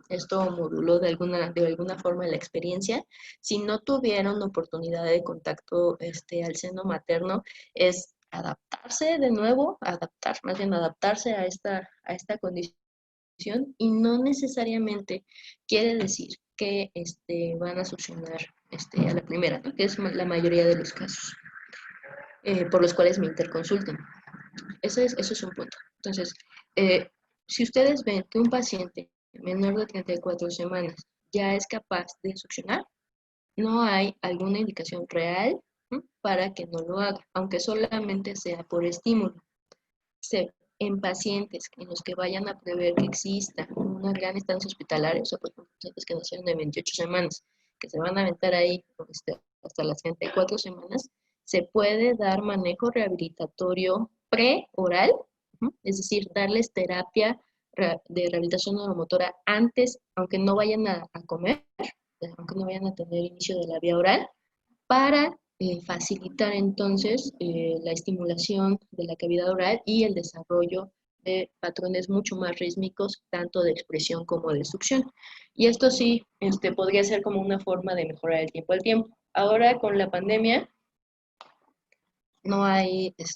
Esto moduló de alguna forma la experiencia. Si no tuvieron oportunidad de contacto al seno materno, es adaptarse de nuevo, más bien adaptarse a esta condición, y no necesariamente quiere decir que van a succionar a la primera, ¿no? Que es la mayoría de los casos por los cuales me interconsultan. Eso es un punto. Entonces, si ustedes ven que un paciente menor de 34 semanas ya es capaz de succionar, no hay alguna indicación real, ¿no?, para que no lo haga, aunque solamente sea por estímulo. En pacientes en los que vayan a prever que exista una gran estancia hospitalaria, o sea, por ejemplo, pacientes que nacieron de 28 semanas, que se van a aventar ahí hasta las 34 semanas, se puede dar manejo rehabilitatorio preoral, es decir, darles terapia de rehabilitación neuromotora antes, aunque no vayan a comer, aunque no vayan a tener inicio de la vía oral, para facilitar entonces la estimulación de la cavidad oral y el desarrollo de patrones mucho más rítmicos, tanto de expresión como de succión. Y esto sí podría ser como una forma de mejorar el tiempo al tiempo. Ahora con la pandemia no hay, pues,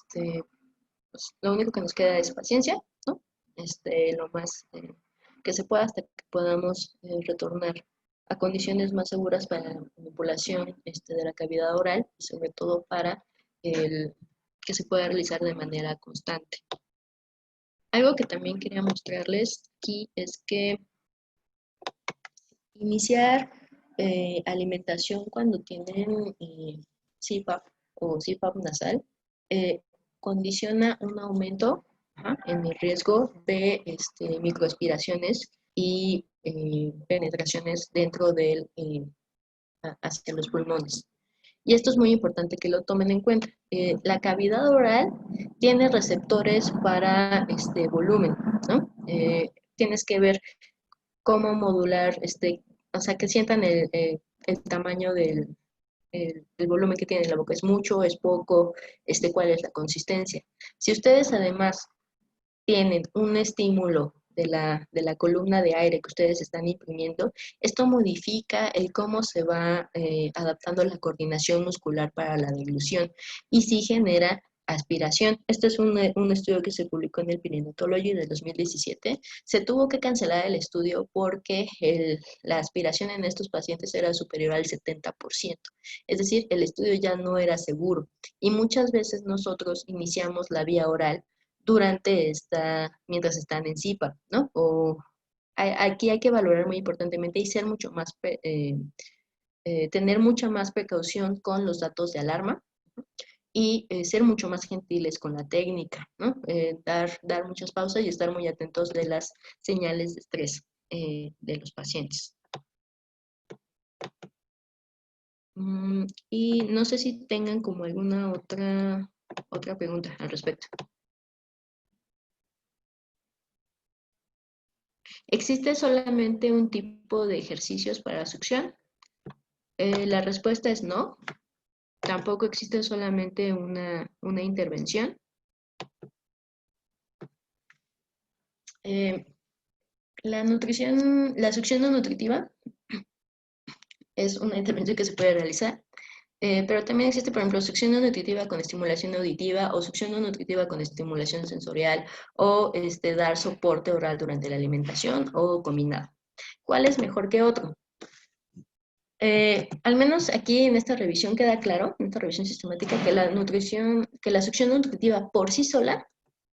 lo único que nos queda es paciencia, ¿no? Lo más que se pueda hasta que podamos retornar a condiciones más seguras para la manipulación de la cavidad oral, y sobre todo para que se pueda realizar de manera constante. Algo que también quería mostrarles aquí es que iniciar alimentación cuando tienen CPAP o CPAP nasal condiciona un aumento en el riesgo de microaspiraciones y penetraciones dentro del hacia los pulmones. Y esto es muy importante que lo tomen en cuenta. La cavidad oral tiene receptores para volumen, ¿no? Tienes que ver cómo modular, o sea, que sientan el tamaño del volumen que tiene la boca. ¿Es mucho, es poco? ¿Cuál es la consistencia? Si ustedes además tienen un estímulo de la columna de aire que ustedes están imprimiendo, esto modifica el cómo se va adaptando la coordinación muscular para la deglución y sí genera aspiración. Este es un estudio que se publicó en el Perinatology del 2017. Se tuvo que cancelar el estudio porque la aspiración en estos pacientes era superior al 70%. Es decir, el estudio ya no era seguro. Y muchas veces nosotros iniciamos la vía oral mientras están en CIPA, ¿no? Aquí hay que valorar muy importantemente y ser mucho más, tener mucha más precaución con los datos de alarma y ser mucho más gentiles con la técnica, ¿no? Dar muchas pausas y estar muy atentos de las señales de estrés de los pacientes. Y no sé si tengan como alguna otra pregunta al respecto. ¿Existe solamente un tipo de ejercicios para succión? La respuesta es no. Tampoco existe solamente una intervención. La succión no nutritiva es una intervención que se puede realizar, pero también existe, por ejemplo, succión no nutritiva con estimulación auditiva o succión no nutritiva con estimulación sensorial o dar soporte oral durante la alimentación o combinado. ¿Cuál es mejor que otro? Al menos aquí en esta revisión queda claro, en esta revisión sistemática, que la succión nutritiva por sí sola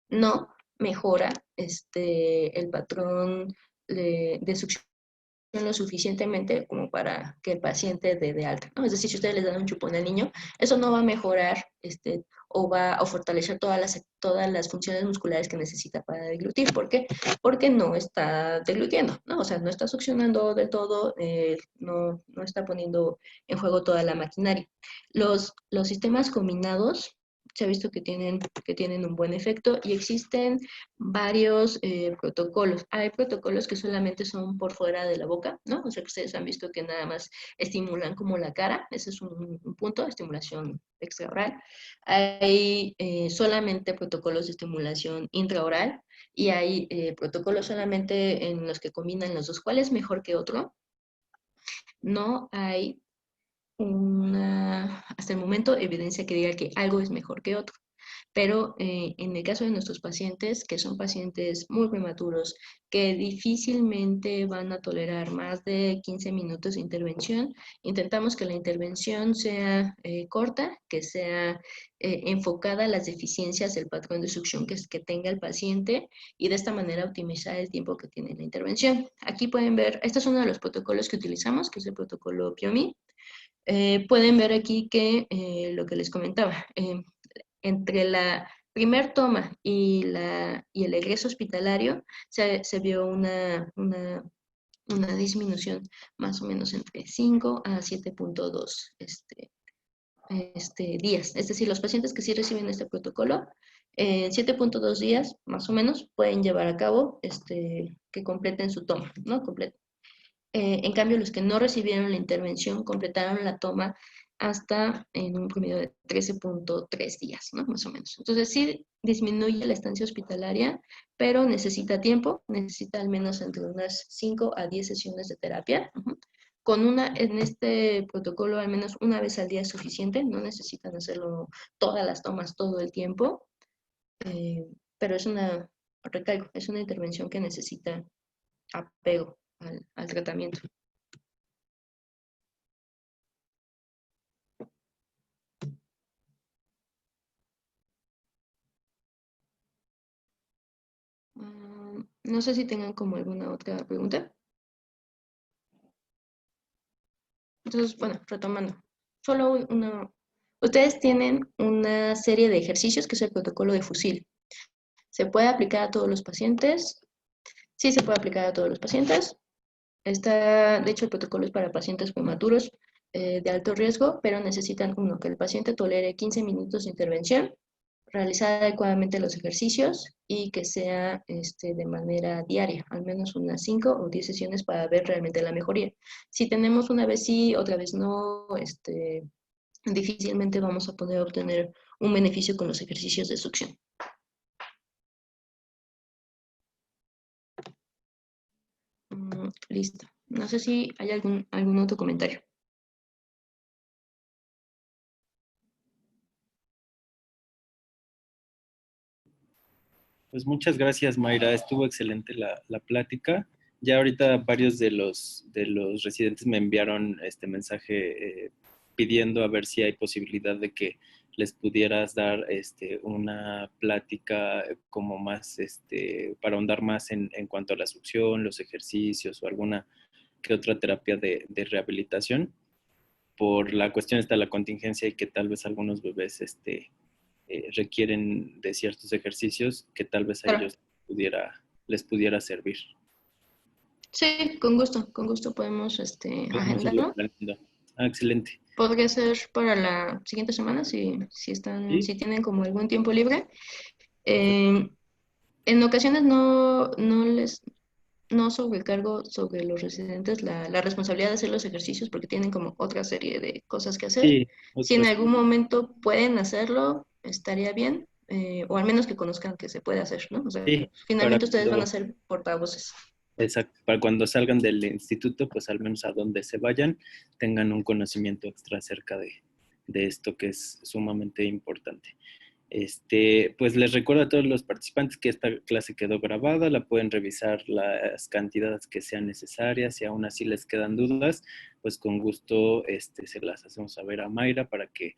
no mejora el patrón de succión lo suficientemente como para que el paciente dé de alta, ¿no? Es decir, si ustedes les dan un chupón al niño, eso no va a mejorar o va a fortalecer todas las funciones musculares que necesita para deglutir. ¿Por qué? Porque no está deglutiendo, ¿no? O sea, no está succionando del todo, no está poniendo en juego toda la maquinaria. Los sistemas combinados se ha visto que tienen un buen efecto y existen varios protocolos. Hay protocolos que solamente son por fuera de la boca, ¿no? O sea, que ustedes han visto que nada más estimulan como la cara, ese es un punto, estimulación extraoral. Hay solamente protocolos de estimulación intraoral y hay protocolos solamente en los que combinan los dos. ¿Cuál es mejor que otro? No hay hasta el momento, evidencia que diga que algo es mejor que otro. Pero en el caso de nuestros pacientes, que son pacientes muy prematuros, que difícilmente van a tolerar más de 15 minutos de intervención, intentamos que la intervención sea corta, que sea enfocada a las deficiencias del patrón de succión que tenga el paciente y de esta manera optimizar el tiempo que tiene la intervención. Aquí pueden ver, este es uno de los protocolos que utilizamos, que es el protocolo PIOMI. Pueden ver aquí que lo que les comentaba, entre la primer toma y el egreso hospitalario se vio una disminución más o menos entre 5 a 7.2 días. Es decir, los pacientes que sí reciben este protocolo, en 7.2 días más o menos pueden llevar a cabo que completen su toma, ¿no? En cambio, los que no recibieron la intervención completaron la toma hasta en un promedio de 13.3 días, ¿no? Más o menos. Entonces, sí disminuye la estancia hospitalaria, pero necesita tiempo, necesita al menos entre unas 5 a 10 sesiones de terapia. En este protocolo, al menos una vez al día es suficiente, no necesitan hacerlo todas las tomas todo el tiempo, eh, pero recalco, es una intervención que necesita apego al tratamiento. No sé si tengan como alguna otra pregunta. Entonces, bueno, retomando. Solo ustedes tienen una serie de ejercicios que es el protocolo de fusil. ¿Se puede aplicar a todos los pacientes? Sí, se puede aplicar a todos los pacientes. De hecho, el protocolo es para pacientes prematuros de alto riesgo, pero necesitan, que el paciente tolere 15 minutos de intervención, realizar adecuadamente los ejercicios y que sea de manera diaria, al menos unas 5 o 10 sesiones para ver realmente la mejoría. Si tenemos una vez sí, otra vez no, difícilmente vamos a poder obtener un beneficio con los ejercicios de succión. Listo. No sé si hay algún otro comentario. Pues muchas gracias, Mayra. Estuvo excelente la plática. Ya ahorita varios de los residentes me enviaron este mensaje pidiendo a ver si hay posibilidad de que les pudieras dar una plática como más, para ahondar más en cuanto a la succión, los ejercicios o alguna que otra terapia de rehabilitación. Por la cuestión está la contingencia y que tal vez algunos bebés requieren de ciertos ejercicios que tal vez a Claro. ellos les pudiera servir. Sí, con gusto podemos agendarlo. Excelente. Podría ser para la siguiente semana si ¿Sí? si tienen como algún tiempo libre. En ocasiones no sobrecargo sobre los residentes la responsabilidad de hacer los ejercicios porque tienen como otra serie de cosas que hacer. Sí, Si en otras. algún momento pueden hacerlo, estaría bien, o al menos que conozcan que se puede hacer, ¿no? O sea, Sí, finalmente ustedes van a ser portavoces. exacto, para cuando salgan del instituto, pues al menos a donde se vayan, tengan un conocimiento extra acerca de esto que es sumamente importante. Pues les recuerdo a todos los participantes que esta clase quedó grabada, la pueden revisar las cantidades que sean necesarias. Si aún así les quedan dudas, pues con gusto se las hacemos saber a Mayra para que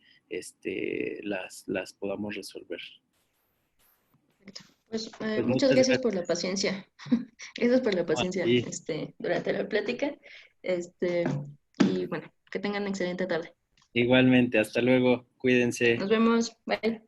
las podamos resolver. Pues, Pues muchas muchas gracias gracias. por la paciencia. Gracias por la paciencia Sí. durante la plática. Y bueno, que tengan excelente tarde. Igualmente, hasta luego, cuídense. Nos vemos. Bye.